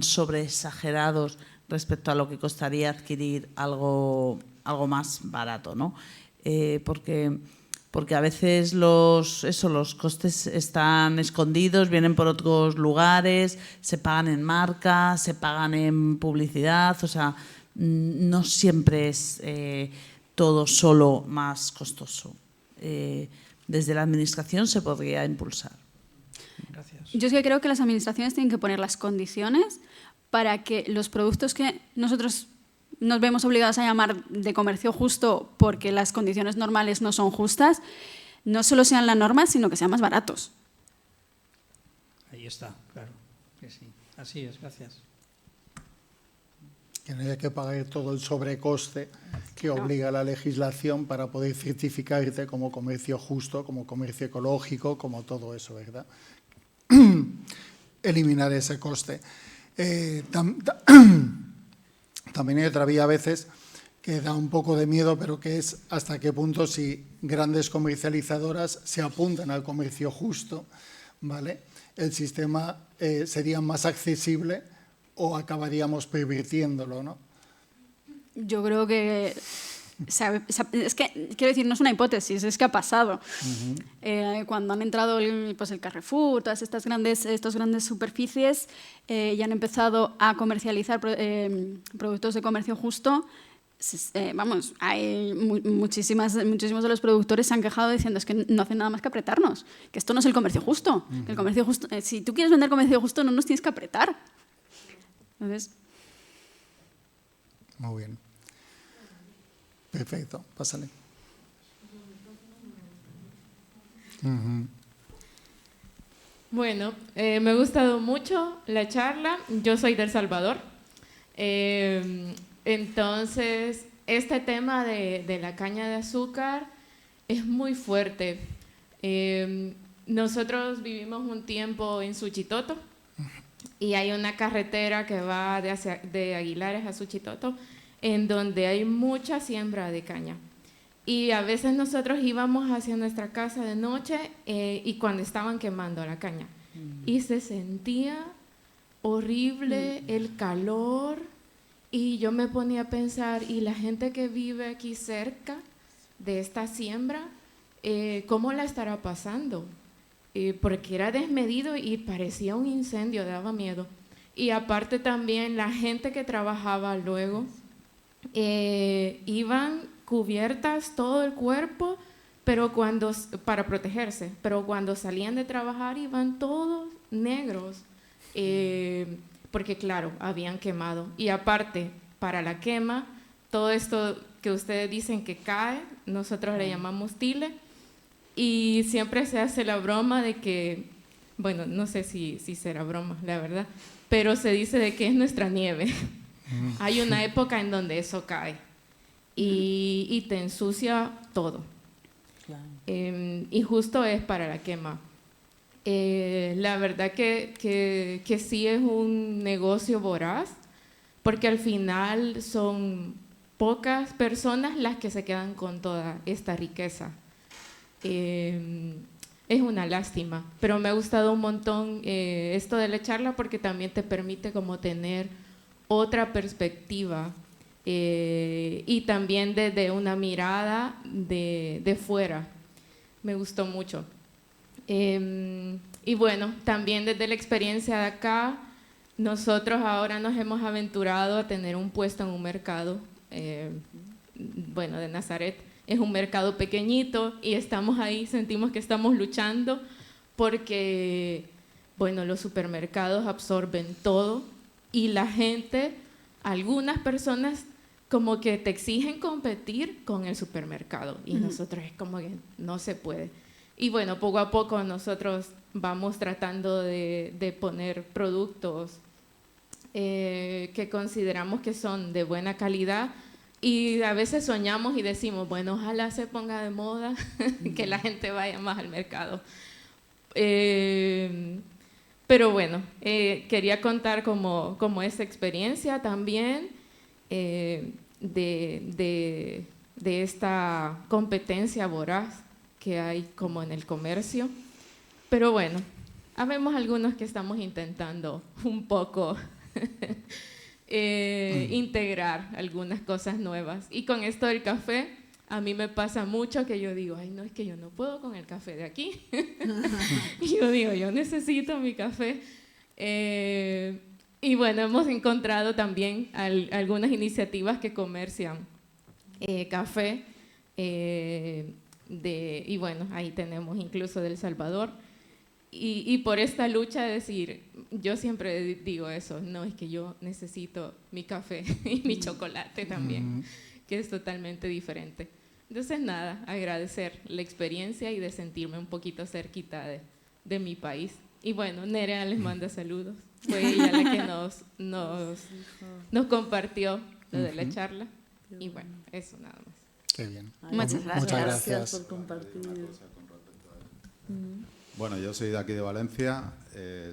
sobreexagerados respecto a lo que costaría adquirir algo más barato, ¿no? Porque a veces los costes están escondidos, vienen por otros lugares, se pagan en marca, se pagan en publicidad, o sea, no siempre es todo solo más costoso. Desde la administración se podría impulsar. Gracias. Yo es que creo que las administraciones tienen que poner las condiciones para que los productos que nosotros nos vemos obligados a llamar de comercio justo porque las condiciones normales no son justas, no solo sean la norma, sino que sean más baratos. Ahí está, claro. Que sí. Así es, gracias. Que no haya que pagar todo el sobrecoste que obliga la legislación para poder certificarte como comercio justo, como comercio ecológico, como todo eso, ¿verdad? Eliminar ese coste. También hay otra vía a veces que da un poco de miedo, pero que es hasta qué punto si grandes comercializadoras se apuntan al comercio justo, ¿vale? El sistema sería más accesible o acabaríamos pervirtiéndolo, ¿no? Yo creo que es que, quiero decir, no es una hipótesis, es que ha pasado. Cuando han entrado el Carrefour, todas estas grandes superficies y han empezado a comercializar productos de comercio justo, hay muchísimos de los productores se han quejado diciendo es que no hacen nada más que apretarnos, que esto no es el comercio justo. El comercio justo, si tú quieres vender comercio justo, no nos tienes que apretar. Entonces, muy bien. Perfecto, pásale. Bueno, me ha gustado mucho la charla. Yo soy de El Salvador. Entonces, este tema de la caña de azúcar es muy fuerte. Nosotros vivimos un tiempo en Suchitoto y hay una carretera que va de Aguilares a Suchitoto en donde hay mucha siembra de caña. Y a veces nosotros íbamos hacia nuestra casa de noche y cuando estaban quemando la caña. Y se sentía horrible el calor y yo me ponía a pensar, ¿y la gente que vive aquí cerca de esta siembra, cómo la estará pasando? Porque era desmedido y parecía un incendio, daba miedo. Y aparte también la gente que trabajaba luego, iban cubiertas todo el cuerpo para protegerse, pero cuando salían de trabajar iban todos negros, porque claro, habían quemado. Y aparte, para la quema, todo esto que ustedes dicen que cae, nosotros le llamamos tile, y siempre se hace la broma de que, bueno, no sé si será broma, la verdad, pero se dice de que es nuestra nieve. Hay una época en donde eso cae y te ensucia todo. Claro. Y justo es para la quema. La verdad que sí es un negocio voraz, porque al final son pocas personas las que se quedan con toda esta riqueza. Es una lástima, pero me ha gustado un montón esto de la charla, porque también te permite como tener otra perspectiva y también desde una mirada de fuera. Me gustó mucho. Y bueno, también desde la experiencia de acá, nosotros ahora nos hemos aventurado a tener un puesto en un mercado, bueno, de Nazaret. Es un mercado pequeñito y estamos ahí, sentimos que estamos luchando porque, bueno, los supermercados absorben todo y la gente, algunas personas como que te exigen competir con el supermercado y nosotros es como que no se puede. Y bueno, poco a poco nosotros vamos tratando de poner productos que consideramos que son de buena calidad, y a veces soñamos y decimos, bueno, ojalá se ponga de moda, que la gente vaya más al mercado. Pero bueno, quería contar como esa experiencia también de esta competencia voraz que hay como en el comercio. Pero bueno, habemos algunos que estamos intentando un poco integrar algunas cosas nuevas. Y con esto del café, a mí me pasa mucho que yo digo, ay, no, es que yo no puedo con el café de aquí. Y yo digo, yo necesito mi café. Y bueno, hemos encontrado también algunas iniciativas que comercian café. Y bueno, ahí tenemos incluso de El Salvador. Y por esta lucha de decir, yo siempre digo eso, no, es que yo necesito mi café y mi chocolate también, que es totalmente diferente. Entonces nada, agradecer la experiencia y de sentirme un poquito cerquita de mi país. Y bueno, Nerea les manda saludos, fue ella la que nos compartió lo de la charla. Y bueno, eso nada más. Qué bien. Muchas gracias. Muchas gracias por compartir. Bueno, yo soy de aquí de Valencia,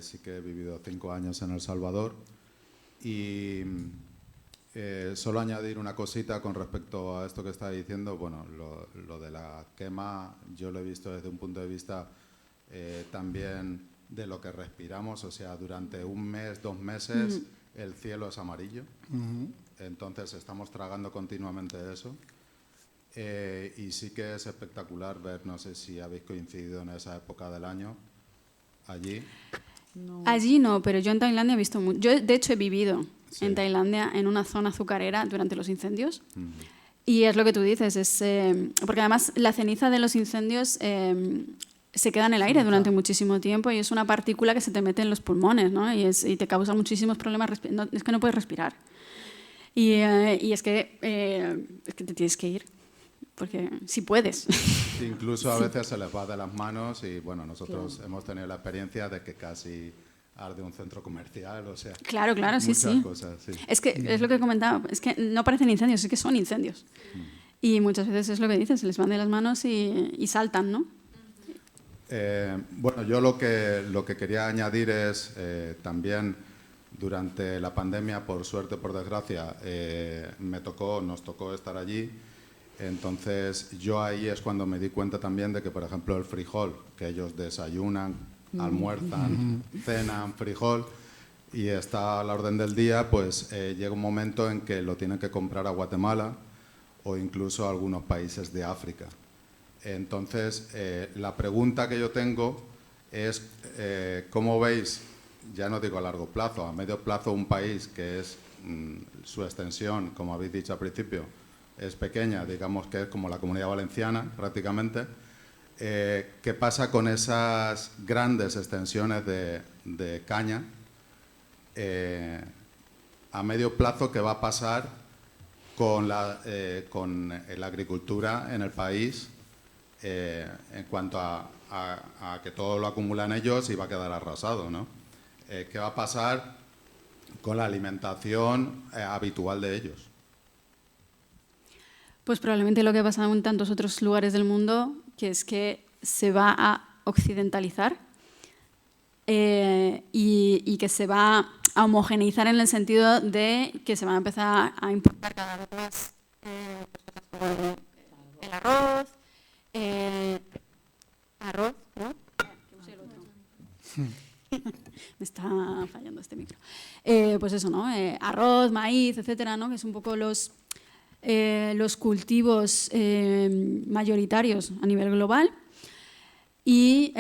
sí que he vivido 5 años en El Salvador y solo añadir una cosita con respecto a esto que está diciendo. Bueno, lo de la quema yo lo he visto desde un punto de vista también de lo que respiramos, o sea, durante un mes, 2 meses el cielo es amarillo, entonces estamos tragando continuamente eso. Y sí que es espectacular ver, no sé si habéis coincidido en esa época del año allí. No. Allí no, pero yo en Tailandia he visto mucho. Yo, de hecho, he vivido en Tailandia en una zona azucarera durante los incendios. Y es lo que tú dices, porque además la ceniza de los incendios se queda en el aire durante muchísimo tiempo y es una partícula que se te mete en los pulmones, ¿no? Y te causa muchísimos problemas, es que no puedes respirar. Y es que te tienes que ir. Porque si puedes. Incluso a veces se les va de las manos y bueno, nosotros hemos tenido la experiencia de que casi arde un centro comercial, o sea, claro, sí, muchas sí. cosas, sí. Es que es lo que comentaba, es que no parecen incendios, es que son incendios. Y muchas veces es lo que dices, se les van de las manos y saltan, ¿no? Bueno, yo lo que quería añadir es también durante la pandemia, por suerte, por desgracia, nos tocó estar allí. Entonces yo ahí es cuando me di cuenta también de que, por ejemplo, el frijol, que ellos desayunan, almuerzan, cenan frijol y está a la orden del día, pues llega un momento en que lo tienen que comprar a Guatemala o incluso a algunos países de África. Entonces la pregunta que yo tengo es ¿cómo veis, ya no digo a largo plazo, a medio plazo, un país que es su extensión, como habéis dicho al principio, es pequeña, digamos que es como la Comunidad Valenciana prácticamente? ¿Qué pasa con esas grandes extensiones de caña? A medio plazo, ¿qué va a pasar con la agricultura en el país en cuanto a que todo lo acumulan ellos y va a quedar arrasado, ¿no? ¿Qué va a pasar con la alimentación habitual de ellos? Pues probablemente lo que pasa en tantos otros lugares del mundo, que es que se va a occidentalizar y que se va a homogeneizar en el sentido de que se van a empezar a importar cada vez más como el arroz, ¿no? Me está fallando este micro. Pues eso, ¿no? Arroz, maíz, etcétera, ¿no? Que es un poco los cultivos mayoritarios a nivel global y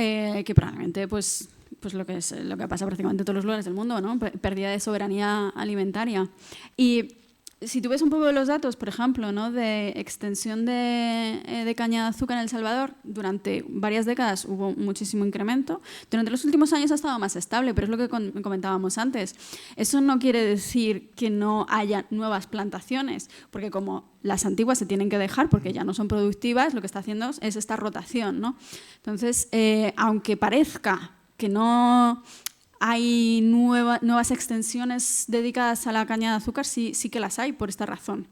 que probablemente pues lo que pasa prácticamente en todos los lugares del mundo, ¿no? Pérdida de soberanía alimentaria. Y si tú ves un poco de los datos, por ejemplo, ¿no? De extensión de caña de azúcar en El Salvador, durante varias décadas hubo muchísimo incremento. Durante los últimos años ha estado más estable, pero es lo que comentábamos antes. Eso no quiere decir que no haya nuevas plantaciones, porque como las antiguas se tienen que dejar porque ya no son productivas, lo que está haciendo es esta rotación, ¿no? Entonces, aunque parezca que no hay nuevas extensiones dedicadas a la caña de azúcar, sí que las hay por esta razón.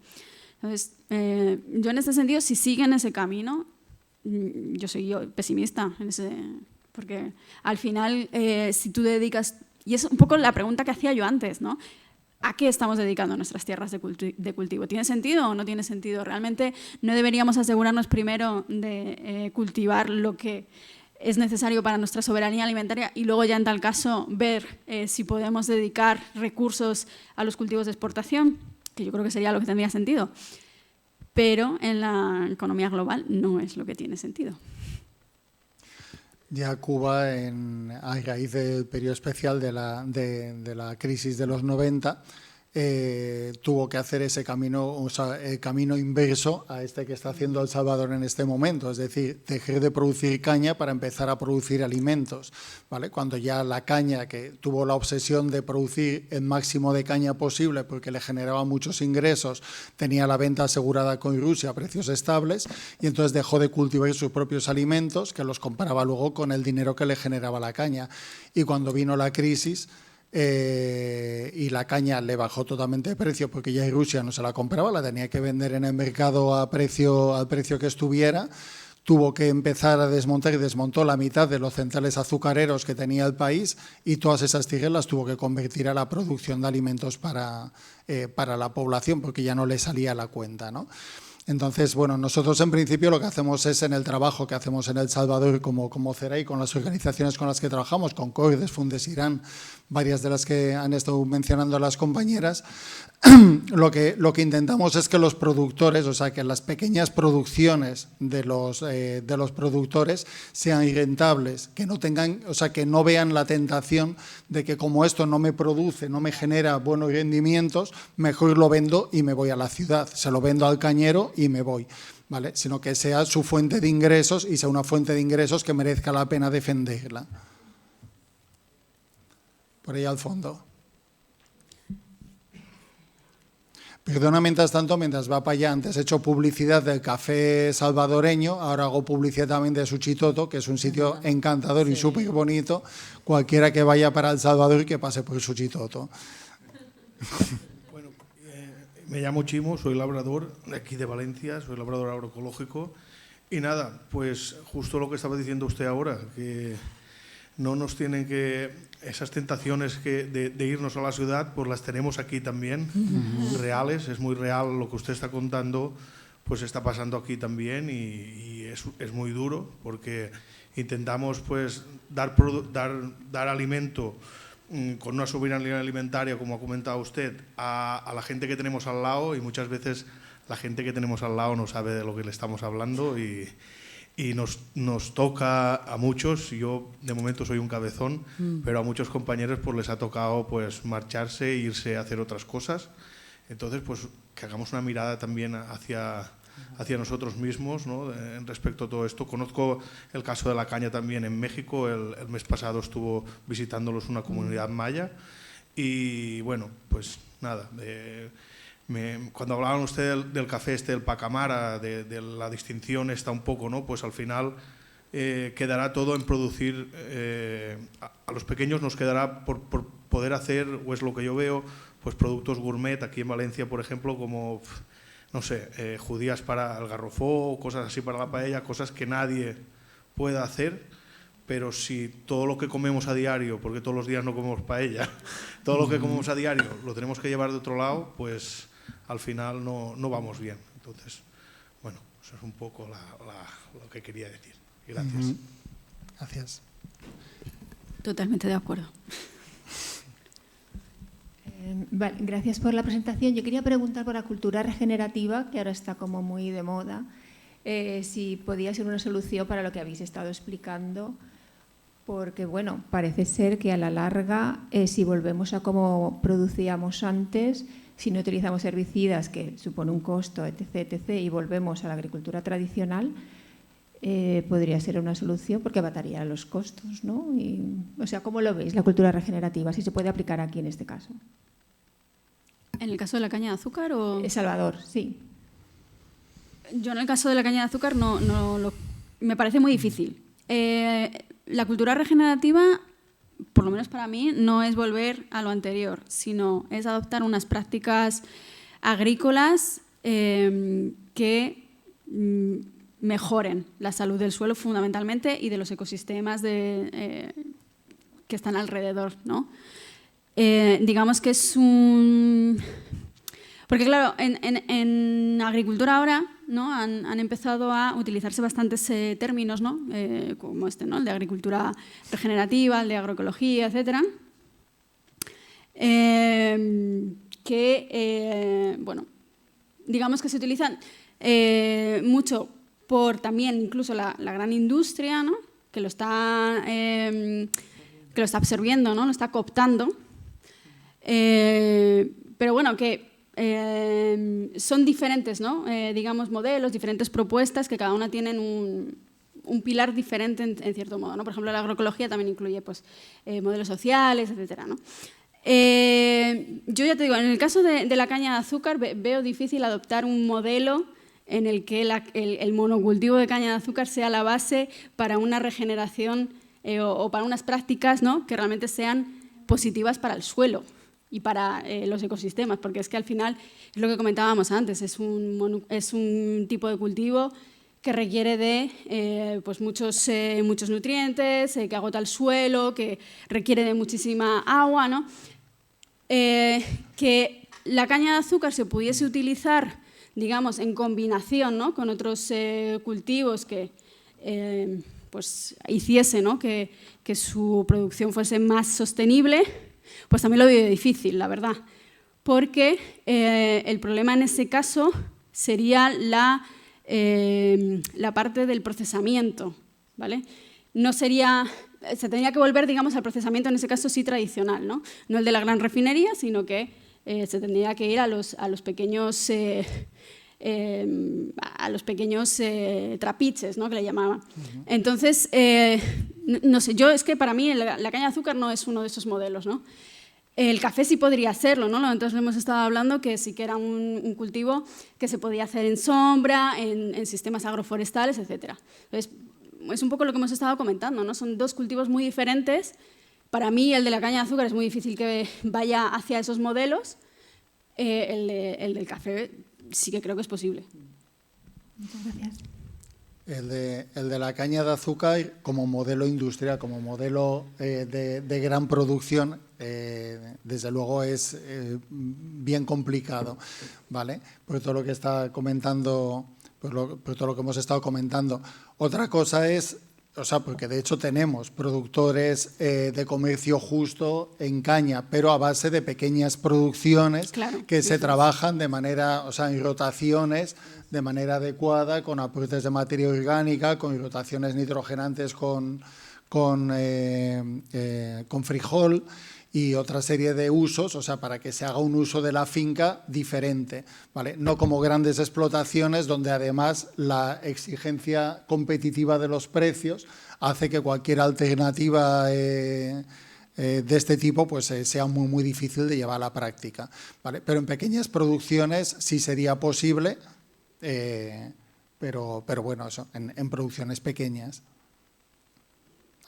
Entonces, yo en este sentido, si siguen ese camino, yo soy pesimista, porque al final, si tú dedicas, y es un poco la pregunta que hacía yo antes, ¿no? ¿A qué estamos dedicando nuestras tierras de cultivo? ¿Tiene sentido o no tiene sentido? ¿Realmente no deberíamos asegurarnos primero de cultivar lo que es necesario para nuestra soberanía alimentaria y luego ya en tal caso ver si podemos dedicar recursos a los cultivos de exportación, que yo creo que sería lo que tendría sentido? Pero en la economía global no es lo que tiene sentido. Ya Cuba, a raíz del periodo especial de la crisis de los 90, tuvo que hacer ese camino, o sea, el camino inverso a este que está haciendo El Salvador en este momento, es decir, dejar de producir caña para empezar a producir alimentos, ¿vale? Cuando ya la caña, que tuvo la obsesión de producir el máximo de caña posible porque le generaba muchos ingresos, tenía la venta asegurada con Rusia a precios estables y entonces dejó de cultivar sus propios alimentos, que los comparaba luego con el dinero que le generaba la caña. Y cuando vino la crisis, y la caña le bajó totalmente de precio porque ya Rusia no se la compraba, la tenía que vender en el mercado al precio que estuviera, tuvo que empezar a desmontar y desmontó la mitad de los centrales azucareros que tenía el país y todas esas tierras las tuvo que convertir a la producción de alimentos para la población porque ya no le salía la cuenta, ¿no? Entonces, bueno, nosotros en principio lo que hacemos es en el trabajo que hacemos en El Salvador como CERAI, con las organizaciones con las que trabajamos, con CORDES, Fundesirán, varias de las que han estado mencionando las compañeras, lo que intentamos es que los productores, o sea, que las pequeñas producciones de los productores sean rentables, que no tengan, o sea, que no vean la tentación de que como esto no me produce, no me genera buenos rendimientos, mejor lo vendo y me voy a la ciudad, se lo vendo al cañero y me voy, ¿vale? Sino que sea su fuente de ingresos y sea una fuente de ingresos que merezca la pena defenderla. Por ahí al fondo. Perdona, mientras tanto, mientras va para allá, antes he hecho publicidad del café salvadoreño, ahora hago publicidad también de Suchitoto, que es un sitio encantador y súper bonito. Cualquiera que vaya para El Salvador y que pase por Suchitoto. Bueno, me llamo Chimo, soy labrador de aquí de Valencia, soy labrador agroecológico. Y nada, pues justo lo que estaba diciendo usted ahora, que no nos tienen que... Esas tentaciones de irnos a la ciudad, pues las tenemos aquí también, reales. Es muy real lo que usted está contando, pues está pasando aquí también y es muy duro porque intentamos pues dar alimento con una soberanía alimentaria, como ha comentado usted, a la gente que tenemos al lado y muchas veces la gente que tenemos al lado no sabe de lo que le estamos hablando y nos toca a muchos, yo de momento soy un cabezón, pero a muchos compañeros pues les ha tocado pues marcharse e irse a hacer otras cosas. Entonces pues que hagamos una mirada también hacia nosotros mismos, ¿no? En respecto a todo esto. Conozco el caso de la caña también en México, el mes pasado estuvo visitándolos una comunidad maya y bueno, pues nada, cuando hablaban ustedes del café del Pacamara, de la distinción esta un poco, ¿no? Pues al final quedará todo en producir, a los pequeños nos quedará por poder hacer, o es lo que yo veo, pues productos gourmet. Aquí en Valencia, por ejemplo, como no sé, judías para el garrofó, cosas así para la paella, cosas que nadie pueda hacer, pero si todo lo que comemos a diario, porque todos los días no comemos paella, todo lo que comemos a diario lo tenemos que llevar de otro lado, pues al final no vamos bien. Entonces, bueno, eso es un poco lo que quería decir. Gracias. Gracias. Totalmente de acuerdo. Vale, gracias por la presentación. Yo quería preguntar por la cultura regenerativa, que ahora está como muy de moda, si podía ser una solución para lo que habéis estado explicando, porque bueno, parece ser que a la larga, si volvemos a como producíamos antes, si no utilizamos herbicidas, que supone un costo, etc., y volvemos a la agricultura tradicional, podría ser una solución porque abataría los costos, ¿no? O sea, ¿cómo lo veis, la cultura regenerativa? Si se puede aplicar aquí en este caso. ¿En el caso de la caña de azúcar o...? Salvador, sí. Yo en el caso de la caña de azúcar me parece muy difícil. La cultura regenerativa, por lo menos para mí, no es volver a lo anterior, sino es adoptar unas prácticas agrícolas que mejoren la salud del suelo fundamentalmente y de los ecosistemas que están alrededor, ¿no? Digamos que es un... Porque claro, en agricultura ahora, ¿no? han empezado a utilizarse bastantes términos, ¿no? Como ¿no? El de agricultura regenerativa, el de agroecología, etcétera, bueno, digamos que se utilizan mucho por también incluso la gran industria, ¿no? que lo está absorbiendo, ¿no? Lo está cooptando. Pero bueno, que son diferentes, ¿no? Digamos, modelos, diferentes propuestas que cada una tienen un pilar diferente en cierto modo, ¿no? Por ejemplo, la agroecología también incluye pues, modelos sociales, etcétera, ¿no? Yo ya te digo, en el caso de la caña de azúcar veo difícil adoptar un modelo en el que el monocultivo de caña de azúcar sea la base para una regeneración o para unas prácticas, ¿no? que realmente sean positivas para el suelo y para los ecosistemas, porque es que al final, es lo que comentábamos antes, es un tipo de cultivo que requiere de pues muchos nutrientes, que agota el suelo, que requiere de muchísima agua, ¿no? Que la caña de azúcar se pudiese utilizar, digamos, en combinación, ¿no? con otros cultivos que pues hiciese, ¿no? que su producción fuese más sostenible, pues también lo veo difícil, la verdad, porque el problema en ese caso sería la parte del procesamiento, ¿vale? No sería, se tendría que volver, digamos, al procesamiento en ese caso sí tradicional, ¿no? No el de la gran refinería, sino que se tendría que ir a los pequeños trapiches, ¿no? que le llamaban. Entonces, no sé, es que para mí la caña de azúcar no es uno de esos modelos, ¿no? El café sí podría serlo, ¿no? Entonces hemos estado hablando que sí que era un cultivo que se podía hacer en sombra, en sistemas agroforestales, etc. Entonces, es un poco lo que hemos estado comentando, ¿no? Son dos cultivos muy diferentes. Para mí, el de la caña de azúcar es muy difícil que vaya hacia esos modelos. El del café sí que creo que es posible. Muchas gracias. El de la caña de azúcar como modelo industrial, como modelo de gran producción, desde luego es bien complicado, ¿vale? Por todo lo que está comentando, por todo lo que hemos estado comentando. Otra cosa es, o sea, porque de hecho tenemos productores de comercio justo en caña, pero a base de pequeñas producciones que se trabajan de manera, o sea, en rotaciones de manera adecuada, con aportes de materia orgánica, con rotaciones nitrogenantes con frijol y otra serie de usos, o sea, para que se haga un uso de la finca diferente, ¿vale? No como grandes explotaciones donde además la exigencia competitiva de los precios hace que cualquier alternativa de este tipo pues, sea muy, muy difícil de llevar a la práctica, ¿vale? Pero en pequeñas producciones sí sería posible, pero bueno, eso, en producciones pequeñas,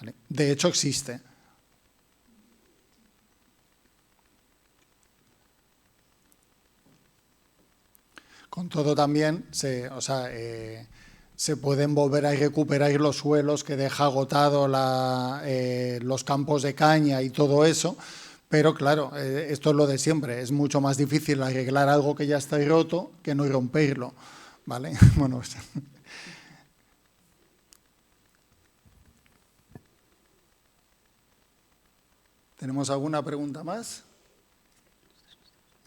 ¿vale? De hecho, existe. con todo también se pueden volver a recuperar los suelos que deja agotado los campos de caña y todo eso, pero claro, esto es lo de siempre, es mucho más difícil arreglar algo que ya está roto que no romperlo, ¿vale? Bueno, ¿tenemos alguna pregunta más?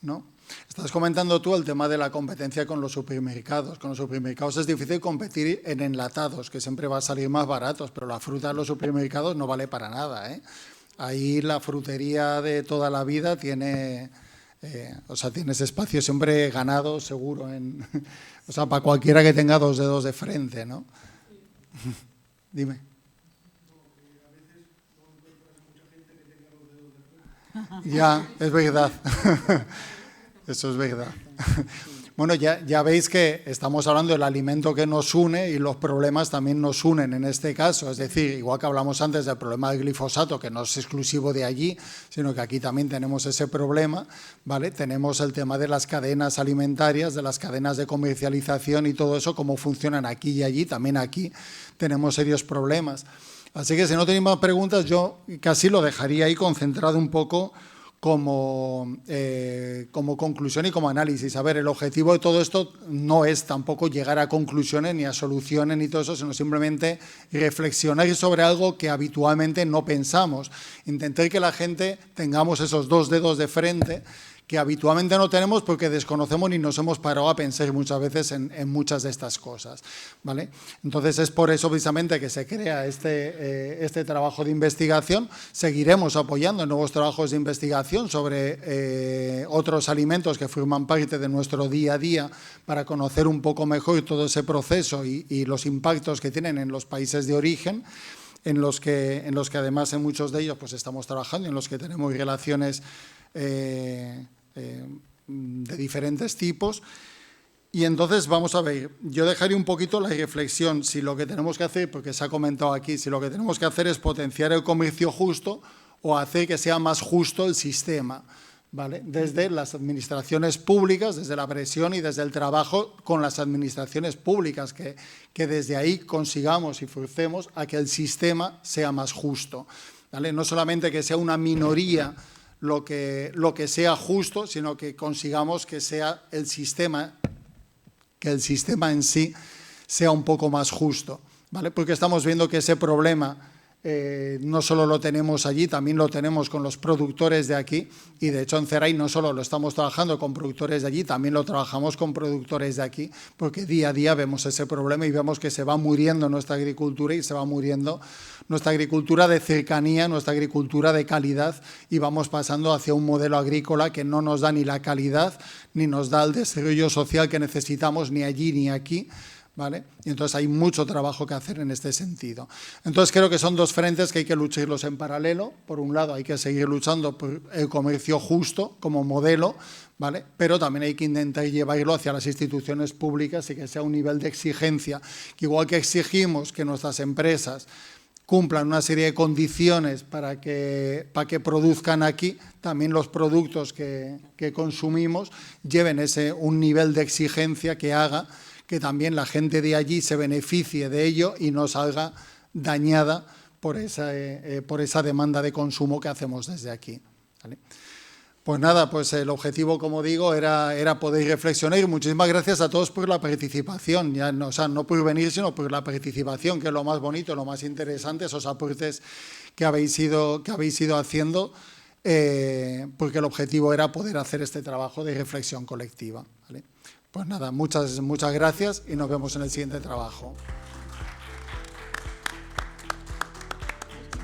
¿No? Estás comentando tú el tema de la competencia con los supermercados. Con los supermercados es difícil competir en enlatados, que siempre va a salir más baratos, pero la fruta en los supermercados no vale para nada, ¿eh? Ahí la frutería de toda la vida tiene, tienes espacio siempre ganado, seguro, para cualquiera que tenga 2 dedos de frente, ¿no? Dime. Ya, es verdad. Eso es verdad. Bueno, ya veis que estamos hablando del alimento que nos une y los problemas también nos unen en este caso. Es decir, igual que hablamos antes del problema del glifosato, que no es exclusivo de allí, sino que aquí también tenemos ese problema, ¿vale? Tenemos el tema de las cadenas alimentarias, de las cadenas de comercialización y todo eso, cómo funcionan aquí y allí. También aquí tenemos serios problemas. Así que si no tenéis más preguntas, yo casi lo dejaría ahí concentrado un poco como conclusión y como análisis. A ver, el objetivo de todo esto no es tampoco llegar a conclusiones ni a soluciones ni todo eso, sino simplemente reflexionar sobre algo que habitualmente no pensamos. Intentar que la gente tengamos esos 2 dedos de frente que habitualmente no tenemos porque desconocemos ni nos hemos parado a pensar muchas veces en muchas de estas cosas, ¿vale? Entonces es por eso precisamente que se crea este trabajo de investigación. Seguiremos apoyando nuevos trabajos de investigación sobre otros alimentos que forman parte de nuestro día a día para conocer un poco mejor todo ese proceso y los impactos que tienen en los países de origen, en los que además en muchos de ellos pues estamos trabajando, en los que tenemos relaciones de diferentes tipos. Y entonces vamos a ver, yo dejaría un poquito la reflexión, si lo que tenemos que hacer, porque se ha comentado aquí, si lo que tenemos que hacer es potenciar el comercio justo o hacer que sea más justo el sistema, ¿vale? Desde las administraciones públicas, desde la presión y desde el trabajo con las administraciones públicas, que desde ahí consigamos y forcemos a que el sistema sea más justo, ¿vale? No solamente que sea una minoría lo que sea justo, sino que consigamos que sea el sistema en sí sea un poco más justo, ¿vale? Porque estamos viendo que ese problema no solo lo tenemos allí, también lo tenemos con los productores de aquí, y de hecho en CERAI no solo lo estamos trabajando con productores de allí, también lo trabajamos con productores de aquí, porque día a día vemos ese problema y vemos que se va muriendo nuestra agricultura y se va muriendo nuestra agricultura de cercanía, nuestra agricultura de calidad, y vamos pasando hacia un modelo agrícola que no nos da ni la calidad ni nos da el desarrollo social que necesitamos ni allí ni aquí, ¿vale? Y entonces hay mucho trabajo que hacer en este sentido. Entonces creo que son 2 frentes que hay que lucharlos en paralelo. Por un lado hay que seguir luchando por el comercio justo como modelo, ¿vale? Pero también hay que intentar llevarlo hacia las instituciones públicas y que sea un nivel de exigencia, que igual que exigimos que nuestras empresas cumplan una serie de condiciones para que produzcan aquí, también los productos que consumimos lleven un nivel de exigencia que haga que también la gente de allí se beneficie de ello y no salga dañada por esa demanda de consumo que hacemos desde aquí, ¿vale? Pues nada, pues el objetivo, como digo, era poder reflexionar. Muchísimas gracias a todos por la participación, ya no, no por venir, sino por la participación, que es lo más bonito, lo más interesante, esos aportes que habéis ido haciendo, porque el objetivo era poder hacer este trabajo de reflexión colectiva, ¿vale? Pues nada, muchas gracias y nos vemos en el siguiente trabajo.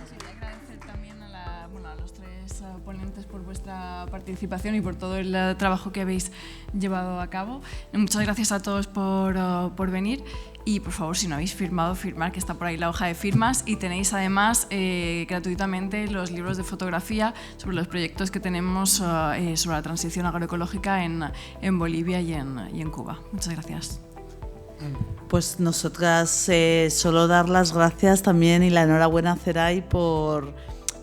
Quería agradecer también a los 3 ponentes por vuestra participación y por todo el trabajo que habéis llevado a cabo. Muchas gracias a todos por venir. Y por favor, si no habéis firmado, firmar, que está por ahí la hoja de firmas, y tenéis además gratuitamente los libros de fotografía sobre los proyectos que tenemos sobre la transición agroecológica en Bolivia y en Cuba. Muchas gracias. Pues nosotras solo dar las gracias también y la enhorabuena a CERAI por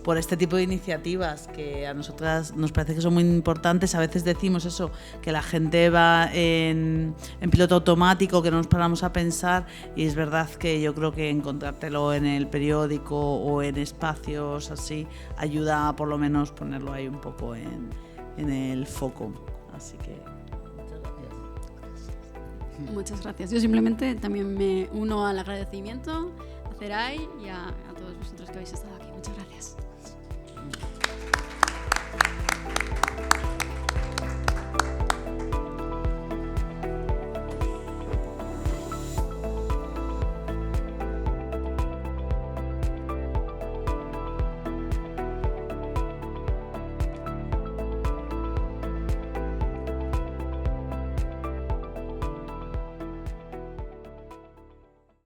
por este tipo de iniciativas que a nosotras nos parece que son muy importantes. A veces decimos eso, que la gente va en piloto automático, que no nos paramos a pensar, y es verdad que yo creo que encontrártelo en el periódico o en espacios así ayuda a por lo menos ponerlo ahí un poco en el foco. Así que muchas gracias. Yo simplemente también me uno al agradecimiento a Ceray y a todos vosotros que habéis estado aquí. Muchas gracias.